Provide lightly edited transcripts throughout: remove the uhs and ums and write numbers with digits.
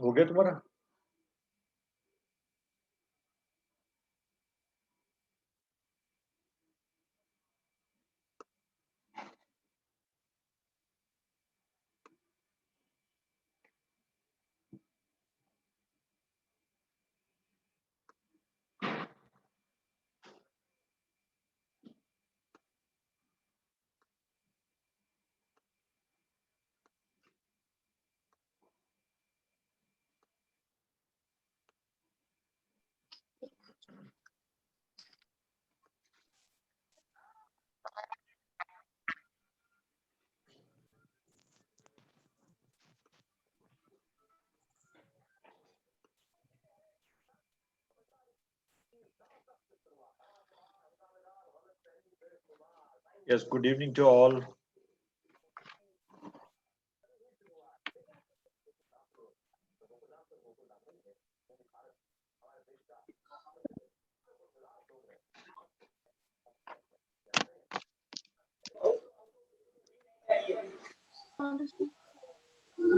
हो गया तुम्हारा? Yes, good evening to all.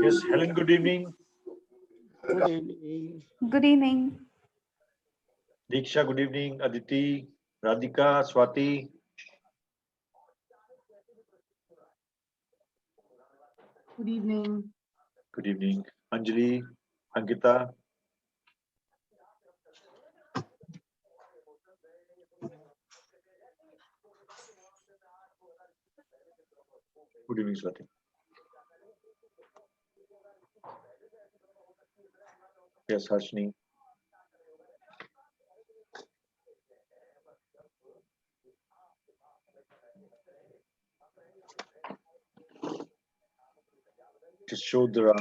Yes, Helen, good evening. Good evening. Good evening. Diksha, good evening. Aditi, Radhika, Swati. Good evening. Good evening. Anjali, Ankita. Good evening, Swati. Yes, Harshini. Tishodhara.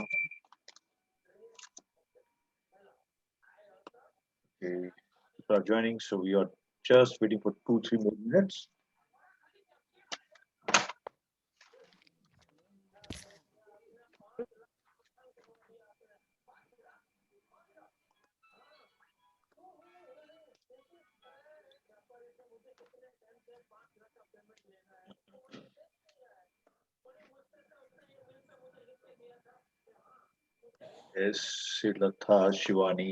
Okay, people are joining, so we are just waiting for 2-3 more minutes. Yes, Siddhartha, Shivani.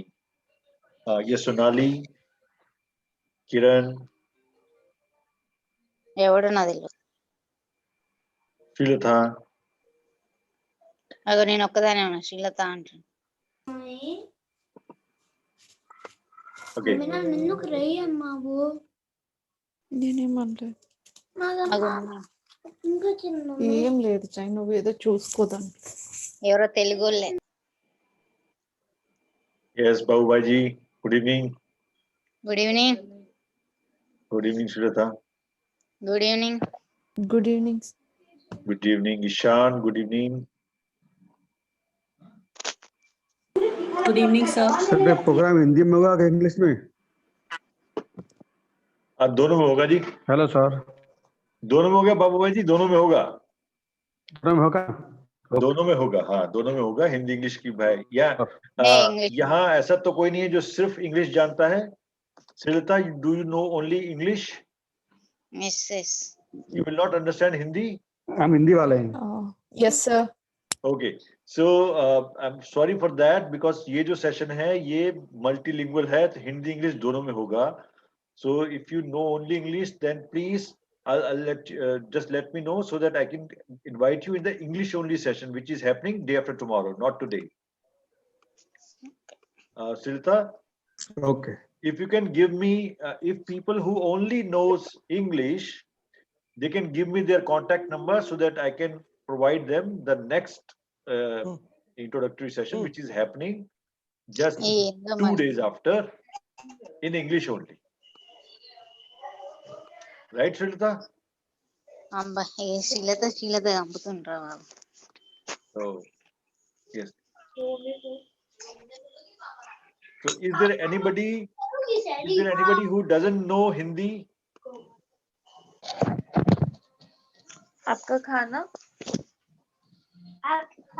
Yes, Sonali, Kiran, ఎవడు నా తెలియదు. Srilatha. అగో నేను ఒక్కదానే ఉన్నా శ్రీలత అంటాను. Okay. ఎందుకు రయ్యి అమ్మావు నేనేమనలేదు. అగో ఇంకా చిన్న ఏం లేదు చై, నువ్వు ఏదో చూసుకోదాం. ఎవరో తెలుగు వాళ్ళే. Yes, Babu Bhaji. Good evening. Good evening. Good evening, Srilatha. Good evening. Good evening. Good evening, Ishan. Good evening. Good evening, sir. Sir ये प्रोग्राम हिंदी में होगा कि इंग्लिश में? दोनों में होगा जी. हेलो सर, दोनों में होगा बाबू भाई जी, दोनों में होगा. प्रोग्राम होगा? दोनों में होगा, हाँ दोनों में होगा. हिंदी इंग्लिश की भाई या इंग्लिश. यहाँ ऐसा तो कोई नहीं है जो सिर्फ इंग्लिश जानता है. Shrilata, do you know only English? Mrs. You will not understand Hindi? हम हिंदी वाले हैं. Yes sir. Okay, so I'm sorry for that because ये जो सेशन है ये मल्टीलिंगुअल है, तो हिंदी इंग्लिश दोनों में होगा. So if you know only English, then please I'll just let me know so that I can invite you in the English only session, which is happening day after tomorrow, not today. Srilata, Okay. if you can give me, if people who only knows English, they can give me their contact number so that I can provide them the next introductory session, which is happening just 2 days after in English only. Right, Srilata? అబ్బా ఏ శ్రీలత శ్రీలత చంపుతుంటారా బాబు. Oh, yes. So is there anybody who doesn't know Hindi? आपका खाना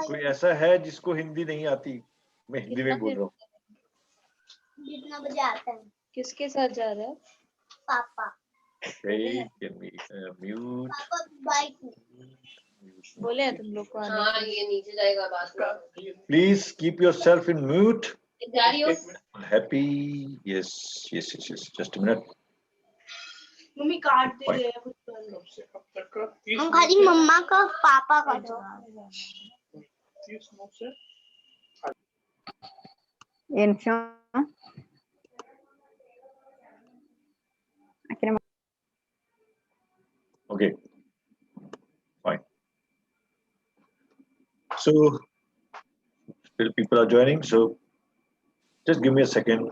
कोई ऐसा है जिसको हिंदी नहीं आती? मैं हिंदी में बोल रहा हूँ. जितना बजे आता है किसके साथ जा रहे हैं? पापा. Okay, can we mute? पापा बाइक में. बोले हैं तुम लोग को आने हाँ को। ये नीचे जाएगा बाद में। Please keep yourself in mute. जा रही हो? Happy. Yes. Just a minute. Mummy काट दे Fine. रहे हैं कुछ। हम खाली मम्मा का पापा का जवाब। ఏం విషయం అక్కడ Okay. Fine. So still people are joining. So just give me a second.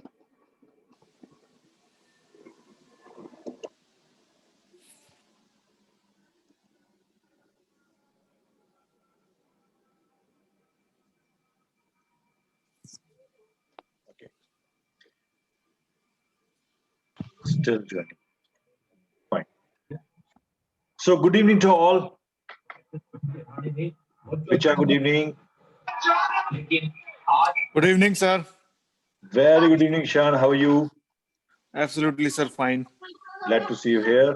Okay. Still joining. Fine. So good evening to all. Richa, good evening. Good evening, sir. Very good evening, Shan. How are you? Absolutely, sir. Fine. Glad to see you here.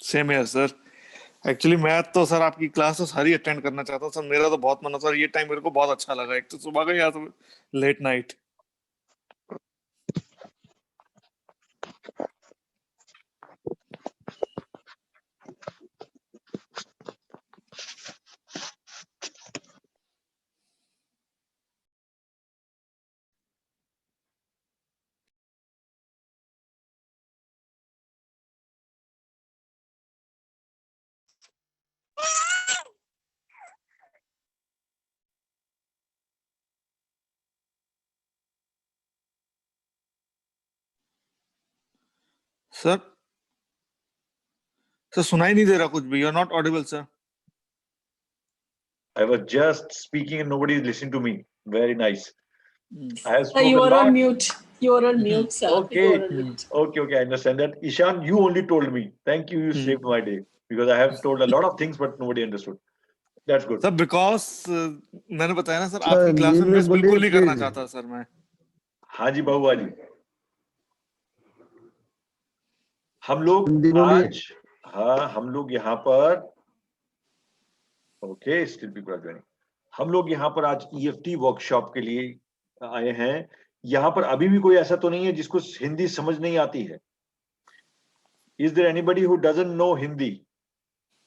Same here, sir. Actually मैं तो sir आपकी class तो सारी attend करना चाहता हूँ sir. मेरा तो बहुत मन है सर। ये टाइम मेरे को बहुत अच्छा लगा। एक तो सुबह का या तो लेट नाइट। सर सुनाई नहीं दे रहा कुछ भी। You are not audible sir. I was just speaking and nobody is listening to me. Very nice. I have Sir, spoken you a are on lot. mute. You are on mute, sir. Okay. You are on mute. Okay, I understand that. Ishan, you only told me. Thank you. You saved my day because I have told a lot of things, but nobody understood. That's good. Sir because मैंने बताया ना sir sir, आपकी class में हिंदी में miss बोलिए, बिल्कुल नहीं करना please. चाहता सर मैं। हाँ जी बाबू जी, हम लोग हिंदी बोलिए. आज हम लोग यहाँ पर okay still people are joining. हम लोग यहाँ पर आज EFT वर्कशॉप के लिए आए हैं। यहाँ पर अभी भी कोई ऐसा तो नहीं है जिसको हिंदी समझ नहीं आती है? Is there anybody who doesn't know Hindi?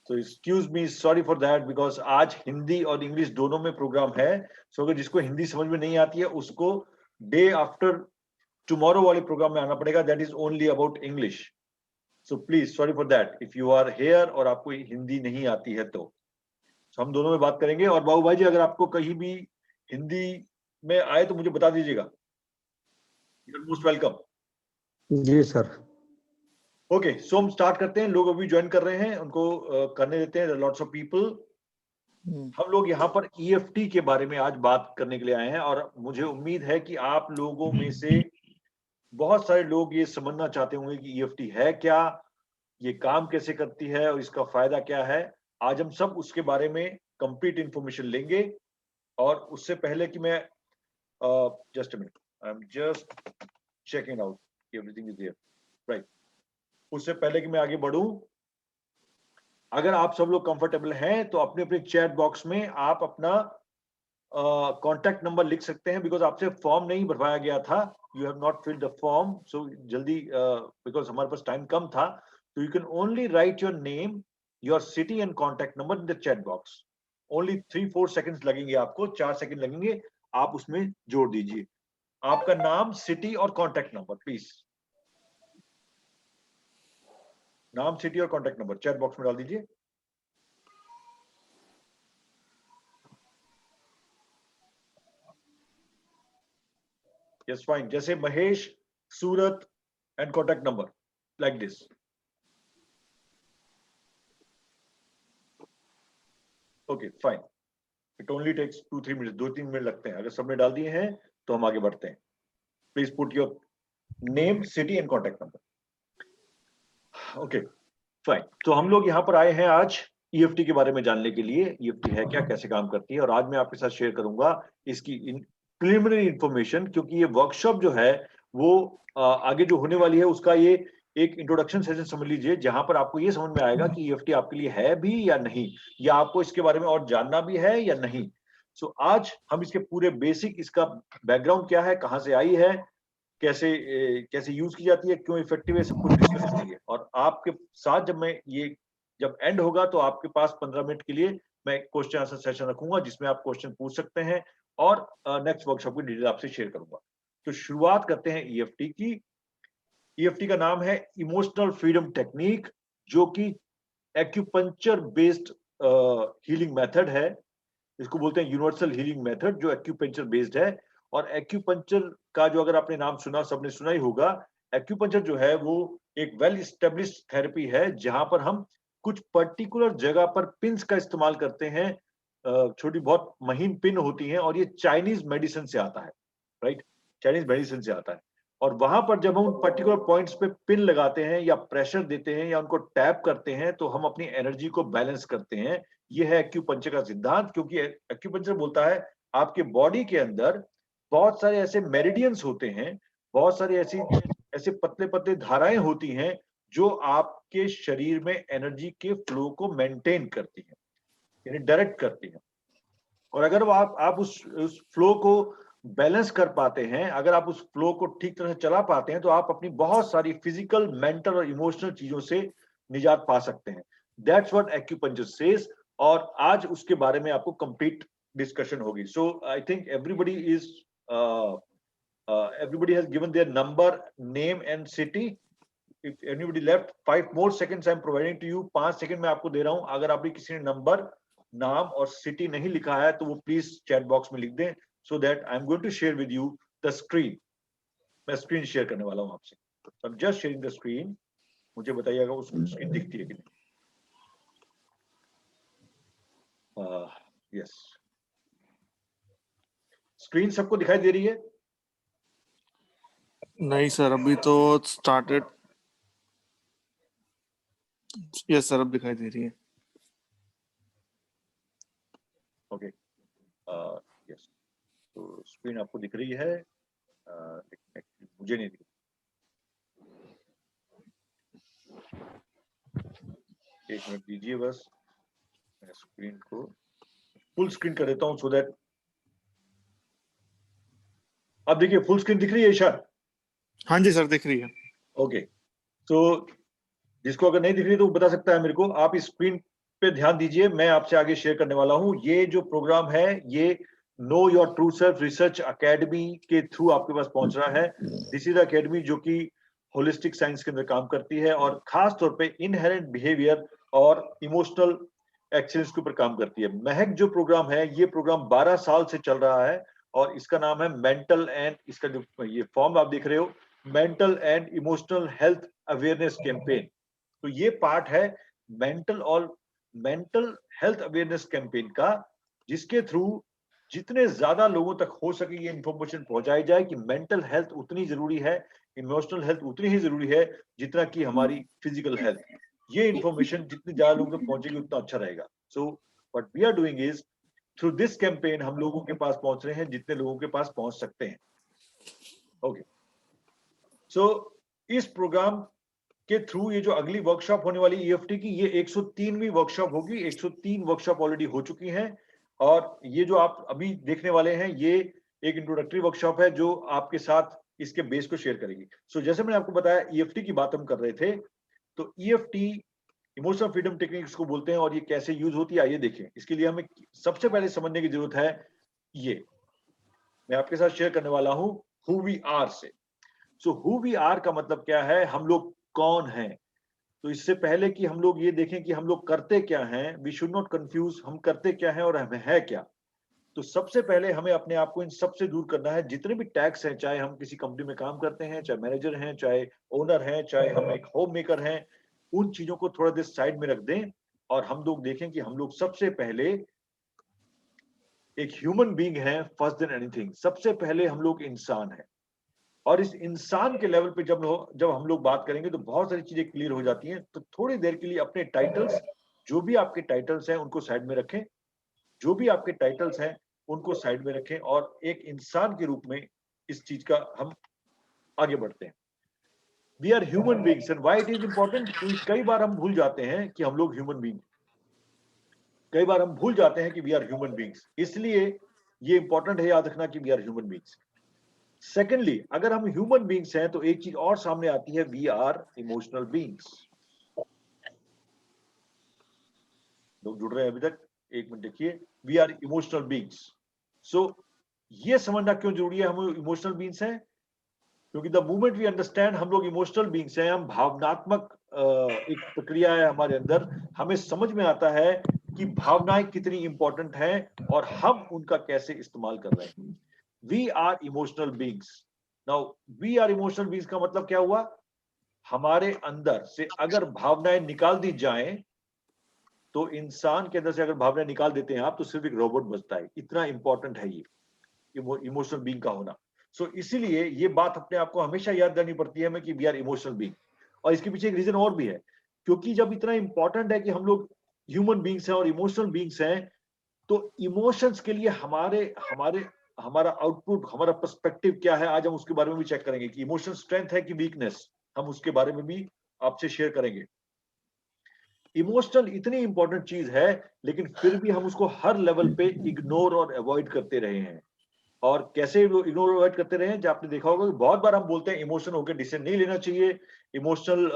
So excuse me, sorry for that because आज हिंदी और इंग्लिश दोनों में प्रोग्राम है। सो अगर जिसको हिंदी समझ में नहीं आती है उसको डे आफ्टर टुमारो वाले प्रोग्राम में आना पड़ेगा। That is only about English. So please sorry for that if you are here और आपको हिंदी नहीं आती है तो हम दोनों में बात करेंगे। और बाबू भाई जी अगर आपको कहीं भी हिंदी में आए तो मुझे बता दीजिएगा। You are most welcome. जी सर। ओके सो हम स्टार्ट करते हैं। लोग अभी ज्वाइन कर रहे हैं, उनको करने देते हैं। Lots of people. हम लोग यहाँ पर EFT के बारे में आज बात करने के लिए आए हैं और मुझे उम्मीद है कि आप लोगों में से बहुत सारे लोग ये समझना चाहते होंगे कि EFT है क्या, ये काम कैसे करती है और इसका फायदा क्या है। आज हम सब उसके बारे में कंप्लीट इंफॉर्मेशन लेंगे। और उससे पहले कि मैं just a minute, I am just checking out everything is there right. उससे पहले कि मैं आगे बढ़ूं, अगर आप सब लोग कंफर्टेबल हैं तो अपने अपने चैट बॉक्स में आप अपना कॉन्टैक्ट नंबर लिख सकते हैं बिकॉज आपसे फॉर्म नहीं भरवाया गया था। You have not filled the form. So जल्दी बिकॉज हमारे पास टाइम कम था तो you can only write your name, your city and contact number in the chat box. Only 3-4 seconds लगेंगे आपको, 4 सेकेंड लगेंगे, आप उसमें जोड़ दीजिए आपका नाम, सिटी और कॉन्टैक्ट नंबर। प्लीज नाम, सिटी और कॉन्टैक्ट नंबर चैट बॉक्स में डाल दीजिए। यस फाइन, जैसे Mahesh, Surat and contact number like this. Okay fine, it only takes 2-3 minute, 2-3 minute लगते हैं। अगर सबने डाल दिए हैं तो हम आगे बढ़ते हैं। Please put your name, city and contact number. Okay fine, तो हम लोग यहाँ पर आए हैं आज EFT के बारे में जानने के लिए। EFT है क्या, कैसे काम करती है, और आज मैं आपके साथ शेयर करूंगा इसकी प्रिलिमिनरी इंफॉर्मेशन, क्योंकि ये वर्कशॉप जो है वो आगे जो होने वाली है उसका ये एक इंट्रोडक्शन सेशन समझ लीजिए, जहां पर आपको ये समझ में आएगा कि ईएफटी आपके लिए है भी या नहीं, या आपको इसके बारे में और जानना भी है या नहीं। सो आज हम इसके पूरे बेसिक, इसका बैकग्राउंड क्या है, कहाँ से आई है, कैसे यूज की जाती है, क्यों इफेक्टिव है, सब कुछ डिस्कस करेंगे। और आपके साथ जब एंड होगा तो आपके पास 15 मिनट के लिए मैं क्वेश्चन आंसर सेशन रखूंगा, जिसमें आप क्वेश्चन पूछ सकते हैं और नेक्स्ट वर्कशॉप की डिटेल आपसे शेयर करूंगा। तो शुरुआत करते हैं ईएफटी की। ईएफटी का नाम है इमोशनल फ्रीडम टेक्निक, जो कि एक्यूपंक्चर बेस्ड हीलिंग मेथड है। इसको बोलते हैं यूनिवर्सल हीलिंग मेथड, जो एक्यूपंक्चर बेस्ड है। और एक्यूपंक्चर का जो, अगर आपने नाम सुना, सबने सुना ही होगा, एक्यूपंक्चर जो है वो एक वेल एस्टेब्लिश्ड थेरेपी है, जहां पर हम कुछ पर्टिकुलर जगह पर पिन्स का इस्तेमाल करते हैं। छोटी बहुत महीन पिन होती हैं, और ये चाइनीज मेडिसिन से आता है, राइट, चाइनीज मेडिसिन से आता है। और वहां पर जब हम उन पर्टिकुलर पॉइंट्स पे पिन लगाते हैं या प्रेशर देते हैं या उनको टैप करते हैं, तो हम अपनी एनर्जी को बैलेंस करते हैं। ये है एक्यूपंक्चर का सिद्धांत, क्योंकि एक्यूपंक्चर बोलता है आपके बॉडी के अंदर बहुत सारे ऐसे मेरिडियंस होते हैं, बहुत सारी ऐसे पतले पतले धाराएं होती हैं, जो आपके शरीर में एनर्जी के फ्लो को मेंटेन करती हैं, यानी डायरेक्ट करती हैं। और अगर आप उस फ्लो को बैलेंस कर पाते हैं, अगर आप उस फ्लो को ठीक तरह से चला पाते हैं, तो आप अपनी बहुत सारी फिजिकल, मेंटल और इमोशनल चीजों से निजात पा सकते हैं। That's what acupuncture says. और आज उसके बारे में आपको कंप्लीट डिस्कशन होगी। So I think everybody has given their number, name and city. If anybody left, 5 more seconds I am providing to you. 5 second मैं आपको दे रहा हूं। अगर आपने किसी ने नंबर, नाम और सिटी नहीं लिखा है, तो वो प्लीज चैट बॉक्स में लिख दें, so that I am going to share with you the screen. मैं स्क्रीन शेयर करने वाला हूं आपसे। I'm just sharing the screen. मुझे बताइएगा उस स्क्रीन दिखती है कि नहीं। यस, स्क्रीन सबको दिखाई दे रही है? नहीं सर, अभी तो स्टार्टेड। यस सर, अब दिखाई दे रही है। ओके, यस, तो स्क्रीन आपको दिख रही है? मुझे नहीं दिख। एक मिनट दीजिए बस, मैं स्क्रीन को फुल स्क्रीन कर देता हूं, सो दैट। अब देखिए, फुल स्क्रीन दिख रही है ईशा? हाँ जी सर, दिख रही है। ओके, तो जिसको अगर नहीं दिख रही तो वो बता सकता है मेरे को। आप इस स्क्रीन पे ध्यान दीजिए, मैं आपसे आगे शेयर करने वाला हूं। ये जो प्रोग्राम है, ये know your true self research academy के थ्रू आपके पास पहुंच रहा है। दिस इज एकेडमी जो कि होलिस्टिक साइंस के अंदर काम करती है, और खास तौर पे इनहेरेंट बिहेवियर और इमोशनल एक्सीलेंस के ऊपर काम करती है। महक जो प्रोग्राम है, ये प्रोग्राम 12 साल से चल रहा है, और इसका नाम है मेंटल एंड, इसका जो ये फॉर्म आप देख रहे हो, mental and emotional health awareness campaign. तो ये पार्ट है मेंटल हेल्थ अवेयरनेस कैंपेन का, जिसके थ्रू जितने ज्यादा लोगों तक हो सके ये इंफॉर्मेशन पहुंचाई जाए कि मेंटल हेल्थ उतनी जरूरी है, इमोशनल हेल्थ उतनी ही जरूरी है जितना कि हमारी फिजिकल हेल्थ। ये इंफॉर्मेशन जितनी ज्यादा लोगों तक पहुंचेगी उतना अच्छा रहेगा। So what we are doing is, through this campaign हम लोगों के पास पहुंच रहे हैं जितने लोगों के पास पहुंच सकते हैं। ओके, सो इस प्रोग्राम के थ्रू ये जो अगली वर्कशॉप होने वाली ईएफटी की, ये 103वीं वर्कशॉप होगी। 103 वर्कशॉप ऑलरेडी हो चुकी हैं, और ये जो आप अभी देखने वाले हैं, ये एक इंट्रोडक्टरी वर्कशॉप है जो आपके साथ इसके बेस को शेयर करेगी। सो जैसे मैंने आपको बताया, ईएफटी की बात हम कर रहे थे, तो ईएफटी इमोशनल फ्रीडम टेक्निक्स को बोलते हैं, और ये कैसे यूज होती है आइए देखें। इसके लिए हमें सबसे पहले समझने की जरूरत है, ये मैं आपके साथ शेयर करने वाला हूं हु वी आर से। सो हु वी आर का मतलब क्या है, हम लोग कौन हैं। तो इससे पहले कि हम लोग ये देखें कि हम लोग करते क्या हैं, वी शुड नॉट कंफ्यूज हम करते क्या हैं और हमें है क्या। तो सबसे पहले हमें अपने आप को इन सबसे दूर करना है। जितने भी टैक्स हैं, चाहे हम किसी कंपनी में काम करते हैं, चाहे मैनेजर हैं, चाहे ओनर हैं, चाहे हम एक होम मेकर हैं, उन चीजों को थोड़ा देर साइड में रख दें, और हम लोग देखें कि हम लोग सबसे पहले एक ह्यूमन बीइंग है, फर्स्ट देन एनीथिंग। सबसे पहले हम लोग इंसान हैं, और इस इंसान के लेवल पे जब हम लोग बात करेंगे तो बहुत सारी चीजें क्लियर हो जाती हैं। तो थोड़ी देर के लिए अपने टाइटल्स, जो भी आपके टाइटल्स हैं उनको साइड में रखें, जो भी आपके टाइटल्स हैं उनको साइड में रखें, और एक इंसान के रूप में इस चीज का हम आगे बढ़ते हैं। We are human beings and why it is important, क्योंकि कई बार हम भूल जाते हैं कि हम लोग ह्यूमन बीइंग, कई बार हम भूल जाते हैं कि वी आर ह्यूमन बीइंग्स, इसलिए ये इंपॉर्टेंट है याद रखना कि we are human beings. Secondly, अगर हम ह्यूमन बीइंग्स हैं तो एक चीज और सामने आती है, वी आर इमोशनल बीइंग्स। लोग जुड़ रहे हैं अभी तक? एक मिनट देखिए, वी आर इमोशनल बीइंग्स। सो ये समझना क्यों जरूरी है हम इमोशनल बीइंग्स हैं, क्योंकि द मोमेंट वी अंडरस्टैंड हम लोग इमोशनल बीइंग्स हैं, हम भावनात्मक एक प्रक्रिया है हमारे अंदर, हमें समझ में आता है कि भावनाएं कितनी इंपॉर्टेंट हैं और हम उनका कैसे इस्तेमाल कर रहे हैं। We are emotional beings. Now we are emotional beings का मतलब क्या हुआ, हमारे अंदर से अगर भावनाएं निकाल दी जाएं, तो इंसान के अंदर से अगर भावनाएं निकाल देते हैं आप, तो सिर्फ एक रोबोट बचता है। इतना इंपॉर्टेंट है ये इमोशनल बीइंग का होना। सो इसीलिए ये बात अपने आप को हमेशा याद करनी पड़ती है हमें कि वी आर इमोशनल बीइंग। और इसके पीछे एक रीजन और भी है, क्योंकि जब इतना इंपॉर्टेंट है कि हम लोग ह्यूमन बीइंग्स हैं और इमोशनल बीइंग्स हैं, तो इमोशंस के लिए हमारा आउटपुट, हमारा पर्सपेक्टिव क्या है, आज हम उसके बारे में भी चेक करेंगे कि इमोशनल स्ट्रेंथ है कि वीकनेस, हम उसके बारे में भी आपसे शेयर करेंगे। इमोशनल इतनी इंपॉर्टेंट चीज है, लेकिन फिर भी हम उसको हर लेवल पे इग्नोर और अवॉइड करते रहे हैं। और कैसे इग्नोर अवॉइड करते रहे हैं, जब आपने देखा होगा कि बहुत बार हम बोलते हैं इमोशन होकर डिसीजन नहीं लेना चाहिए, इमोशनल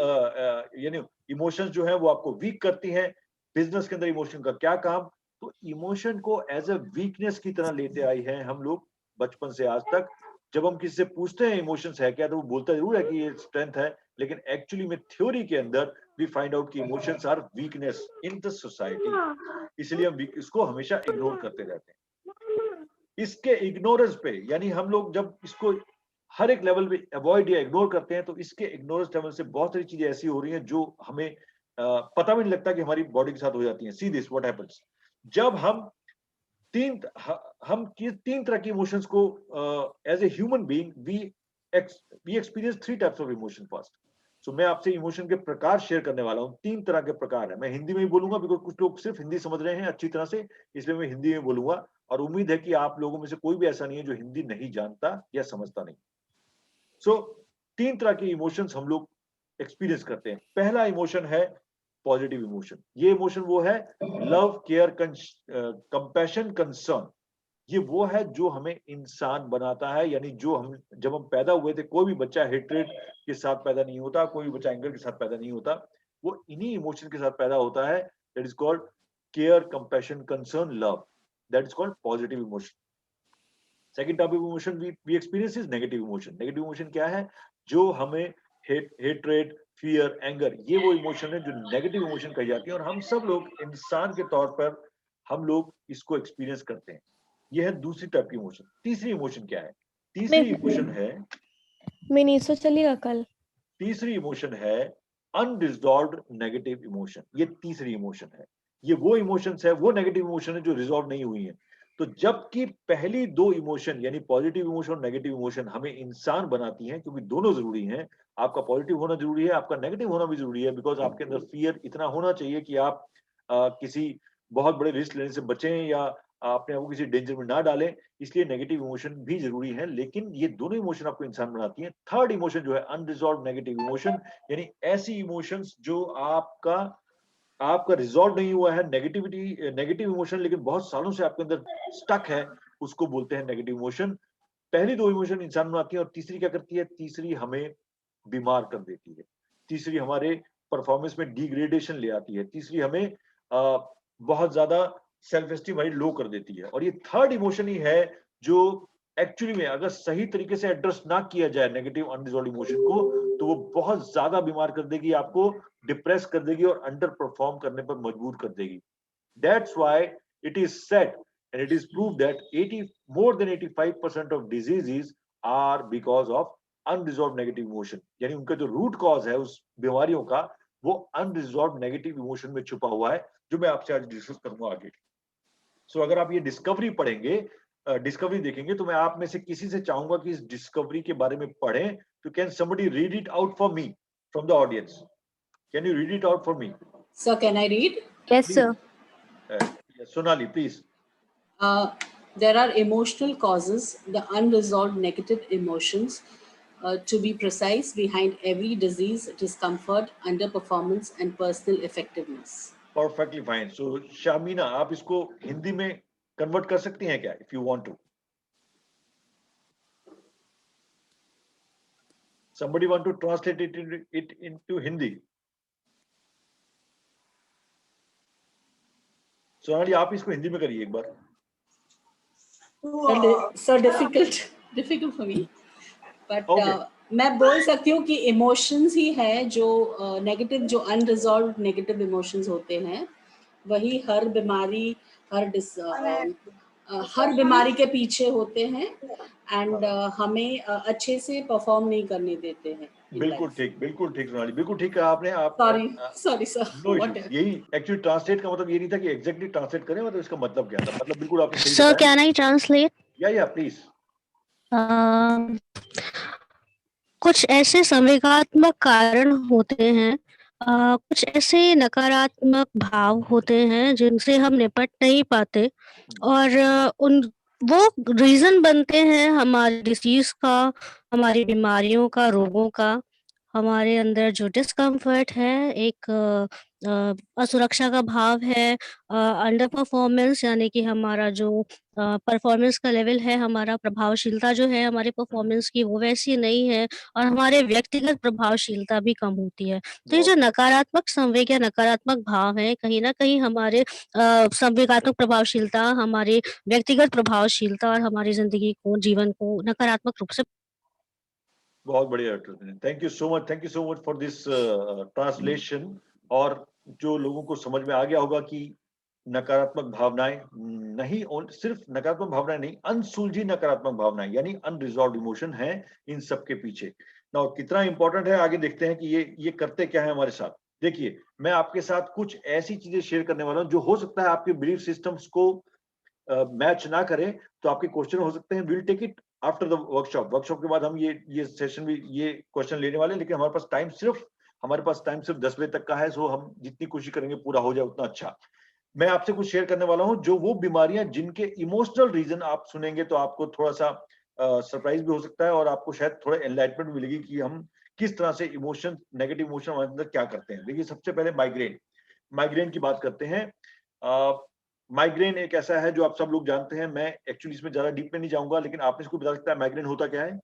यानी इमोशंस जो है वो आपको वीक करती हैं। बिजनेस के अंदर इमोशन का क्या काम, तो इमोशन को एज अ वीकनेस की तरह लेते आए हैं हम लोग बचपन से आज तक। जब हम किसी से पूछते हैं इमोशंस है क्या, तो वो बोलता जरूर है कि ये स्ट्रेंथ है, लेकिन एक्चुअली में थ्योरी के अंदर वी फाइंड आउट कि emotions are weakness in the society, इसलिए हम इसको हमेशा इग्नोर करते रहते हैं। इसके इग्नोरेंस पे, यानी हम लोग जब इसको हर एक लेवल पे अवॉइड या इग्नोर करते हैं, तो इसके इग्नोरेंस लेवल से बहुत सारी चीजें ऐसी हो रही हैं जो हमें पता भी नहीं लगता कि हमारी बॉडी के साथ हो जाती हैं। सी दिस व्हाट हैपेंस, जब हम तीन तरह की इमोशंस को as a human being we experience 3 types of emotion first. So मैं आपसे इमोशन के प्रकार शेयर करने वाला हूँ। 3 तरह के प्रकार है। मैं हिंदी में ही बोलूंगा बिकॉज कुछ लोग सिर्फ हिंदी समझ रहे हैं अच्छी तरह से, इसलिए मैं हिंदी में बोलूंगा, और उम्मीद है कि आप लोगों में से कोई भी ऐसा नहीं है जो हिंदी नहीं जानता या समझता नहीं। सो 3 तरह के इमोशंस हम लोग एक्सपीरियंस करते हैं। पहला इमोशन है पॉजिटिव इमोशन। ये इमोशन वो है लव, केयर, कंपैशन, कंसर्न। ये वो है जो हमें इंसान बनाता है, यानी जो हम जब हम पैदा हुए थे, कोई भी बच्चा हेट्रेड के साथ पैदा नहीं होता, कोई भी बच्चा एंगर के साथ पैदा नहीं होता, वो इन्हीं इमोशन के साथ पैदा होता है। That is called care, compassion, concern, love. That is called positive emotion. Second type of emotion we experience is negative emotion. Negative emotion क्या है, जो हमें हेट्रेड, फियर, एंगर, ये वो इमोशन है जो नेगेटिव इमोशन कही जाती है, और हम सब लोग इंसान के तौर पर हम लोग इसको एक्सपीरियंस करते हैं। ये है दूसरी टाइप की इमोशन। तीसरी इमोशन क्या है? तीसरी इमोशन है, मिनीसो चलेगा कल। तीसरी इमोशन है अनरिजॉल्व्ड नेगेटिव इमोशन। ये तीसरी इमोशन है। ये वो इमोशंस है, वो नेगेटिव इमोशन है जो रिजॉल्व नहीं हुई है। तो जबकि पहली 2 इमोशन यानी पॉजिटिव इमोशन और नेगेटिव इमोशन हमें इंसान बनाती हैं, क्योंकि दोनों जरूरी हैं। आपका पॉजिटिव होना जरूरी है, आपका नेगेटिव होना भी जरूरी है, बिकॉज आपके अंदर फियर इतना होना चाहिए कि आप किसी बहुत बड़े रिस्क लेने से बचें या अपने आप को किसी डेंजर में ना डालें, इसलिए नेगेटिव इमोशन भी जरूरी है। लेकिन ये दोनों इमोशन आपको इंसान बनाती हैं। थर्ड इमोशन जो है अनरिजॉल्व नेगेटिव इमोशन, यानी ऐसी इमोशंस जो आपका रिजॉल्व नहीं हुआ है, नेगेटिव इमोशन, लेकिन बहुत सालों से आपके अंदर स्टक है, उसको बोलते हैं नेगेटिव इमोशन। पहली 2 इमोशन इंसान बनाती है, और तीसरी क्या करती है? तीसरी हमें बीमार कर देती है। तीसरी हमारे परफॉर्मेंस में डिग्रेडेशन ले आती है। तीसरी हमें बहुत ज्यादा सेल्फ एस्टीम हमारी लो कर देती है। और ये थर्ड इमोशन ही है जो एक्चुअली में अगर सही तरीके से एड्रेस ना किया जाए नेगेटिव अनरिजॉल्व इमोशन को, तो वो बहुत ज्यादा बीमार कर देगी, आपको डिप्रेस कर देगी और अंडर परफॉर्म करने पर मजबूर कर देगी। That's why it is said and it is proved that more than 85% of diseases are because of unresolved negative emotion। यानी उनका जो रूट कॉज है उस बीमारियों का, वो अनरिजॉल्व नेगेटिव इमोशन में छुपा हुआ है, जो मैं आपसे आज डिस्कस करूंगा आगे। सो अगर आप ये डिस्कवरी पढ़ेंगे, डिस्कवरी देखेंगे, तो मैं आप में से किसी से चाहूंगा कि इस डिस्कवरी के बारे में पढ़ें। तो can somebody read it out for me from the audience? Can you read it out for me? Sir, can I read? Yes, sir. Sonali, please. There are emotional causes, the unresolved negative emotions. To be precise, behind every disease, discomfort, underperformance, and personal effectiveness. Perfectly fine. So Shamina, आप इसको हिंदी में convert कर सकती हैं क्या, if you want to? Somebody want to translate it into Hindi? Sonali, आप इसको हिंदी में करिए एक बार. So difficult for me. But Okay. मैं बोल सकती हूँ कि इमोशंस ही है जो नेगेटिव, जो अनरिजॉल्व नेगेटिव इमोशंस होते हैं, वही हर बीमारी, हर बीमारी के पीछे होते हैं, एंड हमें अच्छे से परफॉर्म नहीं करने देते हैं. बिल्कुल ठीक सोनाली, बिल्कुल ठीक कहा आपने. आप सॉरी सर. No issues. यही एक्चुअली ट्रांसलेट का मतलब ये नहीं था कि एग्जैक्टली ट्रांसलेट करें, मतलब इसका मतलब क्या था, मतलब बिल्कुल आपने सही Sir, बताया. can I translate? या प्लीज. कुछ ऐसे संवेगात्मक कारण होते हैं, कुछ ऐसे नकारात्मक भाव होते हैं जिनसे हम निपट नहीं पाते, और उन वो रीजन बनते हैं हमारी डिसीज का, हमारी बीमारियों का, रोगों का. हमारे अंदर जो डिस्कम्फर्ट है, एक असुरक्षा का भाव है, अंडर परफॉर्मेंस यानी कि हमारा जो परफॉर्मेंस का लेवल है, हमारा प्रभावशीलता जो है हमारे परफॉर्मेंस की, वो वैसी नहीं है, और हमारे व्यक्तिगत प्रभावशीलता भी कम होती है. तो ये जो नकारात्मक संवेग या नकारात्मक भाव है, कहीं न कहीं हमारे संवेगात्मक प्रभावशीलता, हमारे व्यक्तिगत प्रभावशीलता और हमारी ज़िंदगी को, जीवन को नकारात्मक रूप से. बहुत बढ़िया doctor, thank you so much for this translation. और जो लोगों को समझ में आ गया होगा कि नकारात्मक भावनाएं नहीं, सिर्फ नकारात्मक भावनाएं नहीं, अनसुलझी नकारात्मक भावनाएं यानी अनरिजॉल्व्ड इमोशन है इन सब के पीछे. ना कितना इंपॉर्टेंट है, आगे देखते हैं कि ये करते क्या है हमारे साथ. देखिए, मैं आपके साथ कुछ ऐसी चीजें शेयर करने वाला हूं जो हो सकता है आपके बिलीफ सिस्टम्स को मैच ना करें, तो आपके क्वेश्चन हो सकते हैं. Will take it after the workshop के बाद हम ये सेशन भी ये क्वेश्चन लेने वाले हैं, लेकिन हमारे पास टाइम सिर्फ 10 बजे तक का है. सो हम जितनी कोशिश करेंगे पूरा हो जाए उतना अच्छा. मैं आपसे कुछ शेयर करने वाला हूं जो वो बीमारियां जिनके इमोशनल रीजन आप सुनेंगे तो आपको थोड़ा सा सरप्राइज भी हो सकता है, और आपको शायद थोड़ा एनलाइटमेंट भी मिलेगी कि हम किस तरह से इमोशन, नेगेटिव इमोशन हमारे अंदर क्या करते हैं. देखिए, सबसे पहले माइग्रेन की बात करते हैं. माइग्रेन एक ऐसा है जो आप सब लोग जानते हैं. मैं एक्चुअली इसमें ज्यादा डीप में नहीं जाऊंगा, लेकिन आपने इसको बता सकता है माइग्रेन होता क्या है?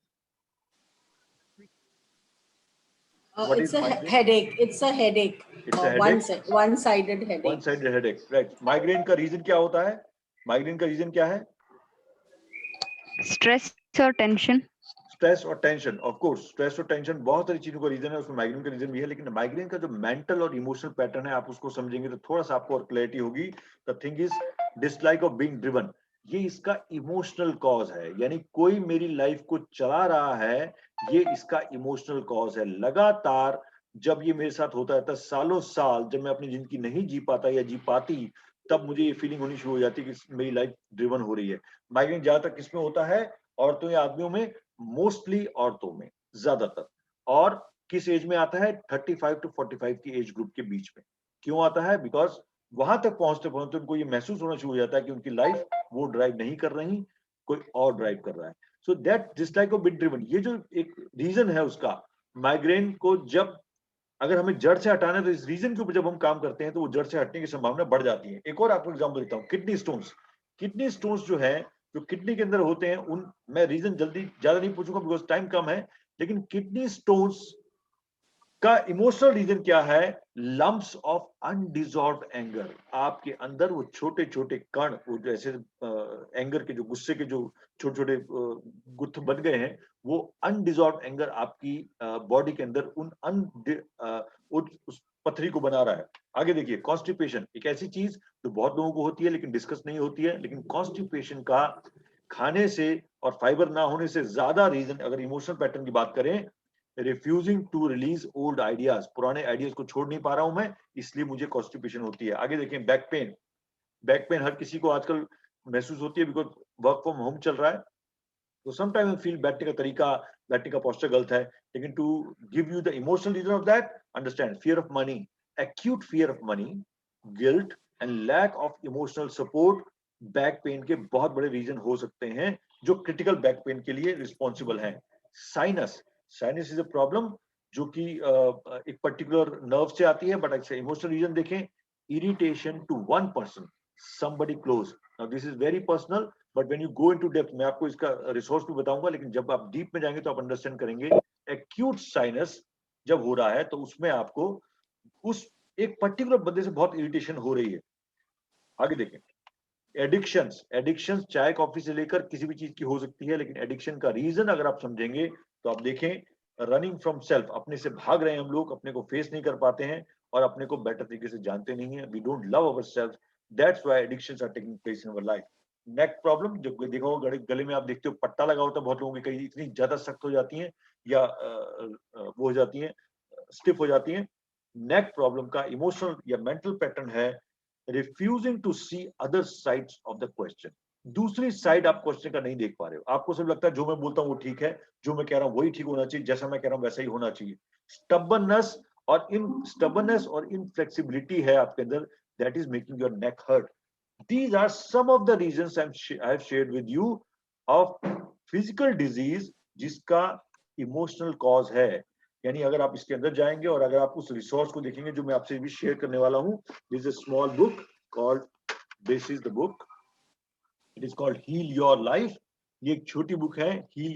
It's a headache. It's a headache. One-sided headache. One-sided headache, right. Migraine का रीजन क्या होता है? माइग्रेन का रीजन क्या है? स्ट्रेस और टेंशन. स्ट्रेस और टेंशन, ऑफ कोर्स. स्ट्रेस और टेंशन बहुत सारी चीजों का रीजन है, उसमें माइग्रेन का रीजन भी है. लेकिन माइग्रेन का जो मेंटल और इमोशनल पैटर्न है, आप उसको समझेंगे तो थोड़ा सा आपको और क्लैरिटी होगी. The thing is dislike of being driven. ये इसका इमोशनल कॉज है, यानी कोई मेरी लाइफ को चला रहा है, ये इसका इमोशनल कॉज है. लगातार जब ये मेरे साथ होता रहता है, सालों साल, जब मैं अपनी जिंदगी नहीं जी पाता या जी पाती, तब मुझे ये फीलिंग होनी शुरू हो जाती है कि मेरी लाइफ ड्रिवन हो रही है. माइग्रेन ज्यादातर किसमें होता है? औरतों या आदमियों में, मोस्टली औरतों में ज्यादातर. और किस एज में आता है? 35 to 45 की एज ग्रुप के बीच में. क्यों आता है? बिकॉज वहां तक पहुंचते पहुंचते उनको ये महसूस होना शुरू हो जाता है कि उनकी लाइफ वो ड्राइव नहीं कर रही, कोई और ड्राइव कर रहा है. So that dislike of being driven, ये जो एक रीजन है उसका, माइग्रेन को जब अगर हमें जड़ से हटाना है, तो इस रीजन के ऊपर जब हम काम करते हैं तो वो जड़ से हटने की संभावना बढ़ जाती है. एक और आपको एग्जांपल देता हूँ, किडनी स्टोन्स जो है, जो किडनी के अंदर होते हैं, उन मैं रीजन जल्दी ज्यादा नहीं पूछूंगा बिकॉज टाइम कम है, लेकिन किडनी स्टोन्स का इमोशनल रीजन क्या है? Lumps of undissolved anger. आपके अंदर वो छोटे छोटे कण, वो जैसे एंगर के, जो गुस्से के जो छोटे छोटे गुत्थ बन गए हैं, वो अनडिजॉल्व्ड एंगर आपकी बॉडी के अंदर उस पथरी को बना रहा है. आगे देखिए, कॉन्स्टिपेशन एक ऐसी चीज जो बहुत लोगों को होती है लेकिन डिस्कस नहीं होती है. लेकिन कॉन्स्टिपेशन का खाने से और फाइबर ना होने से ज्यादा रीजन, अगर इमोशनल पैटर्न की बात करें, refusing to release old ideas. पुराने आइडियाज को छोड़ नहीं पा रहा हूं मैं, इसलिए मुझे कॉन्स्टिपेशन होती है. आगे देखें, बैक पेन हर किसी को आजकल महसूस होती है बिकॉज वर्क फ्रॉम होम चल रहा है. तो समटाइम आई फील बैठने का पोस्चर गलत है. लेकिन to give you the emotional reason of that, understand, fear of money, acute fear of money, guilt and lack of emotional support back pain के बहुत बड़े रीजन हो सकते हैं, जो क्रिटिकल बैक पेन के लिए रिस्पॉन्सिबल हैं. साइनस इज अ प्रॉब्लम जो कि एक पर्टिकुलर नर्व से आती है, बट अच्छा इमोशनल रीजन देखें, irritation to one person, somebody close. Now this is very personal, but when you go into depth, मैं आपको इसका रिसोर्स भी बताऊंगा, लेकिन जब आप डीप में जाएंगे तो आप अंडरस्टैंड करेंगे। एक्यूट साइनस जब हो रहा है तो उसमें आपको उस एक पर्टिकुलर बंदे से बहुत इरिटेशन हो रही है। आगे देखें, एडिक्शंस चाय कॉफी से लेकर किसी भी चीज की हो सकती है, लेकिन एडिक्शन का रीजन अगर आप समझेंगे तो आप देखें, रनिंग फ्रॉम सेल्फ, अपने से भाग रहे हैं हम लोग, अपने को फेस नहीं कर पाते हैं और अपने को बेटर तरीके से जानते नहीं है। We don't love our self, that's why addictions are taking place in our life. Neck problem, जब देखा होगा गले में आप देखते हो पट्टा लगा होता है, बहुत लोगों की कई इतनी ज्यादा सख्त हो जाती है या वो हो जाती है, स्टिफ हो जाती है। नेक प्रॉब्लम का इमोशनल या मेंटल पैटर्न है refusing to see other sides of the question. दूसरी साइड आप क्वेश्चन का नहीं देख पा रहे हो, आपको सिर्फ लगता है जो मैं बोलता हूँ वो ठीक है, जो मैं कह रहा हूँ वही ठीक होना चाहिए, जैसा मैं कह रहा हूँ वैसा ही होना चाहिए। स्टबर्ननेस और इनफ्लेक्सिबिलिटी है आपके अंदर, that is making your neck hurt. These are some of the reasons I have shared with you of physical disease जिसका emotional cause है। यानी अगर आप इसके अंदर जाएंगे और अगर आप उस रिसोर्स को देखेंगे जो मैं आपसे भी शेयर करने वाला हूँ, this is a small book called, this is the book, it is called Heal Your Life। ये एक छोटी बुक है, Heal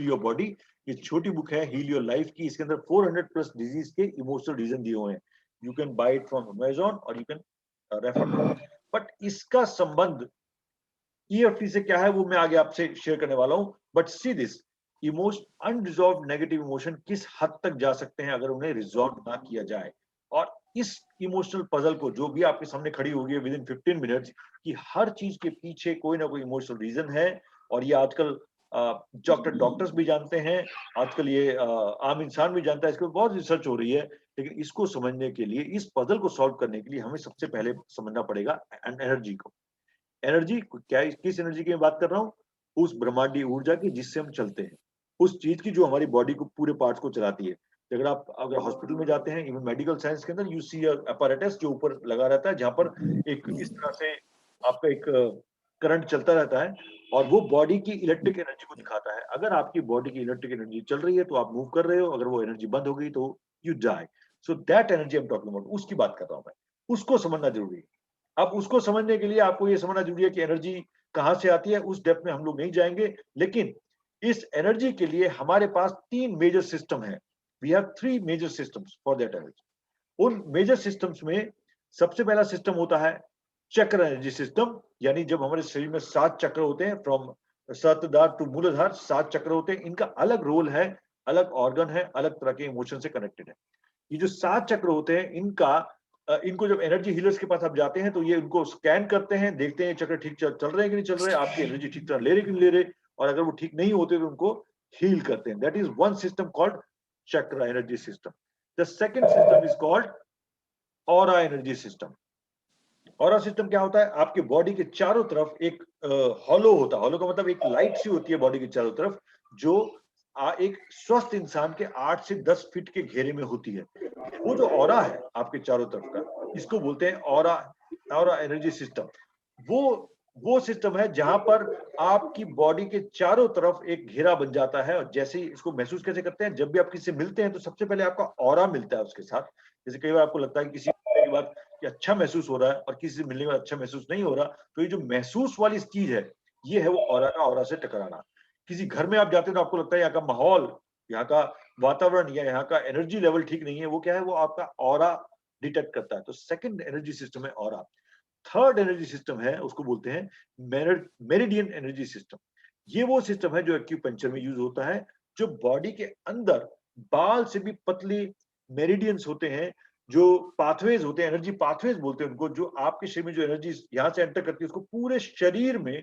Your Body। ये छोटी बुक है Heal Your Life की, इसके अंदर 400+ डिजीज के इमोशनल रीजन दिए हुए हैं। You can buy it from Amazon or you can refer to it. But इसका संबंध EFT से क्या है वो मैं आगे आपसे शेयर करने वाला हूँ। But see this, unresolved negative emotion किस हद तक जा सकते हैं अगर उन्हें रिजॉल्व ना किया जाए। और इस इमोशनल पजल को जो भी आपके सामने खड़ी होगी विद इन 15 मिनट्स कि हर चीज के पीछे कोई ना कोई इमोशनल रीजन है। और ये आजकल डॉक्टर्स भी जानते हैं, आजकल ये आम इंसान भी जानता है, इसके बहुत रिसर्च हो रही है। लेकिन इसको समझने के लिए, इस पजल को सॉल्व करने के लिए हमें सबसे पहले समझना पड़ेगा एनर्जी को। एनर्जी क्या, किस एनर्जी की मैं बात कर रहा हूँ? उस ब्रह्मांडीय ऊर्जा की जिससे हम चलते हैं, उस चीज की जो हमारी बॉडी को पूरे पार्ट्स को चलाती है। अगर हॉस्पिटल में जाते हैं, इवन मेडिकल साइंस के अंदर, यू सी अपैरेटस जो ऊपर लगा रहता है, जहां पर एक इस तरह से आपका एक करंट चलता रहता है और वो बॉडी की इलेक्ट्रिक एनर्जी को दिखाता है। अगर आपकी बॉडी की इलेक्ट्रिक एनर्जी चल रही है तो आप मूव कर रहे हो, अगर वो एनर्जी बंद हो गई तो you die. So that energy I am talking about, उसकी बात कर रहा हूं मैं। उसको समझना जरूरी है। अब उसको समझने के लिए आपको ये समझना जरूरी है कि एनर्जी कहां से आती है। उस डेप्थ में हम लोग नहीं जाएंगे, लेकिन इस एनर्जी के लिए हमारे पास 3 मेजर सिस्टम है। We have 3 major systems for that energy. उन मेजर सिस्टम्स में सबसे पहला सिस्टम होता है चक्र एनर्जी सिस्टम, यानी जब हमारे शरीर में 7 चक्र होते हैं, फ्रॉम सहस्त्रधार टू मूलाधार 7 चक्र होते हैं। इनका अलग रोल है, अलग ऑर्गन है, अलग तरह के इमोशन से कनेक्टेड है। ये जो 7 चक्र होते हैं, इनको जब एनर्जी हीलर्स के पास आप जाते हैं तो ये उनको स्कैन करते हैं, देखते हैं चक्र ठीक चल रहे हैं कि नहीं चल रहे, आपकी एनर्जी ठीक तरह ले रहे कि नहीं ले रहे, और अगर वो ठीक नहीं होते तो उनको हील करते हैं। That is one system called chakra energy system. The second system is called aura energy system. Aura system क्या होता है? आपके बॉडी के चारों तरफ एक हॉलो होता है। हॉलो का मतलब एक लाइट सी होती है बॉडी के चारों तरफ, जो एक स्वस्थ इंसान के 8 से 10 फीट के घेरे में होती है। वो जो ऑरा है आपके चारों तरफ का, इसको बोलते हैं ऑरा एनर्जी सिस्टम। वो सिस्टम है जहां पर आपकी बॉडी के चारों तरफ एक घेरा बन जाता है। और जैसे ही इसको महसूस कैसे करते हैं, जब भी आप किसी से मिलते हैं तो सबसे पहले आपका ऑरा मिलता है उसके साथ। जैसे कई बार आपको लगता है कि किसी के बाद कि अच्छा महसूस हो रहा है और किसी से मिलने के बाद अच्छा महसूस नहीं हो रहा, तो ये जो महसूस वाली चीज है, ये है वो ऑरा का ऑरा से टकराना। किसी घर में आप जाते हैं तो आपको लगता है यहाँ का माहौल, यहाँ का वातावरण या यहाँ का एनर्जी लेवल ठीक नहीं है, वो क्या है? वो आपका ऑरा डिटेक्ट करता है। तो सेकंड एनर्जी सिस्टम है ऑरा। थर्ड एनर्जी सिस्टम है, उसको बोलते हैं मेरिडियन एनर्जी सिस्टम। ये वो सिस्टम है जो एक्यूपंक्चर में यूज होता है, जो बॉडी के अंदर बाल से भी पतली मेरिडियंस होते हैं, जो पाथवेज होते हैं, एनर्जी पाथवेज बोलते हैं उनको, जो आपके शरीर में जो एनर्जी यहाँ से एंटर करती है उसको पूरे शरीर में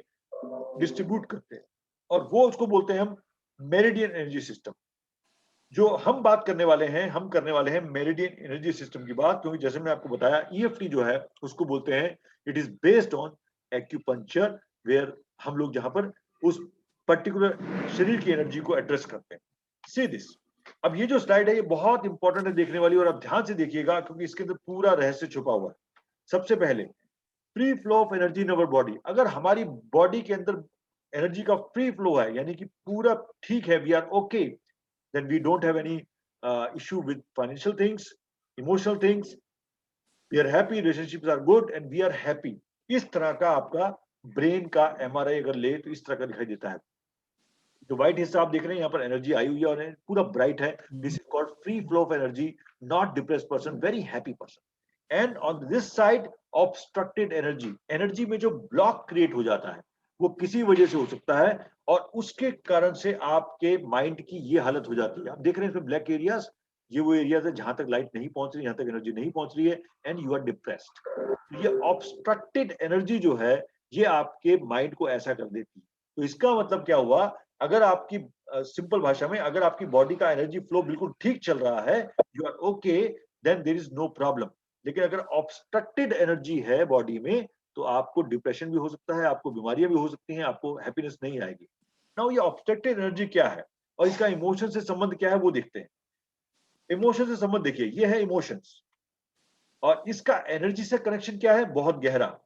डिस्ट्रीब्यूट करते हैं, और वो उसको बोलते हैं हम मेरिडियन एनर्जी सिस्टम। जो हम बात करने वाले हैं, हम करने वाले हैं मेरिडियन एनर्जी सिस्टम की बात, क्योंकि जैसे मैं आपको बताया EFT जो है उसको बोलते हैं, it is based on acupuncture, where हम लोग जहां पर उस पर्टिकुलर शरीर की एनर्जी को एड्रेस करते हैं। See this. अब ये जो स्लाइड है ये बहुत इंपॉर्टेंट है देखने वाली, और आप ध्यान से देखिएगा क्योंकि इसके अंदर पूरा रहस्य छुपा हुआ है। सबसे पहले free flow of energy in our body. अगर हमारी बॉडी के अंदर एनर्जी का फ्री फ्लो है, यानी कि पूरा ठीक है, we are okay, then we don't have any issue with financial things, emotional things. We are happy, relationships are good and we are happy. इस तरह का आपका ब्रेन का MRI अगर ले तो इस तरह का दिखाई देता है. जो व्हाइट हिस्सा आप देख रहे हैं यहाँ पर एनर्जी आई हुई है और पूरा ब्राइट है. This is called free flow of energy, not depressed person, very happy person. And on this side obstructed energy, energy में जो ब्लॉक क्रिएट हो जाता है वो किसी वजह से हो सकता है और उसके कारण से आपके माइंड की ये हालत हो जाती है. आप देख रहे हैं इसमें ब्लैक एरियाज, ये वो एरियाज है जहां तक लाइट नहीं पहुंच रही, जहां तक एनर्जी नहीं पहुंच रही है एंड यू आर डिप्रेस्ड. ये ऑब्स्ट्रक्टेड एनर्जी जो है ये आपके माइंड को ऐसा कर देती है. तो इसका मतलब क्या हुआ, अगर आपकी सिंपल भाषा में अगर आपकी बॉडी का एनर्जी फ्लो बिल्कुल ठीक चल रहा है, you are okay, then there is no problem. लेकिन अगर ऑब्स्ट्रक्टेड एनर्जी है बॉडी में तो आपको डिप्रेशन भी हो सकता है, आपको बीमारियां भी हो सकती हैं, आपको हैप्पीनेस नहीं आएगी. नाउ ये ऑब्स्ट्रक्टेड एनर्जी क्या है और इसका इमोशन से संबंध क्या है वो देखते हैं. इमोशन से संबंध देखिए, ये है इमोशंस और इसका एनर्जी से कनेक्शन क्या है, बहुत गहरा.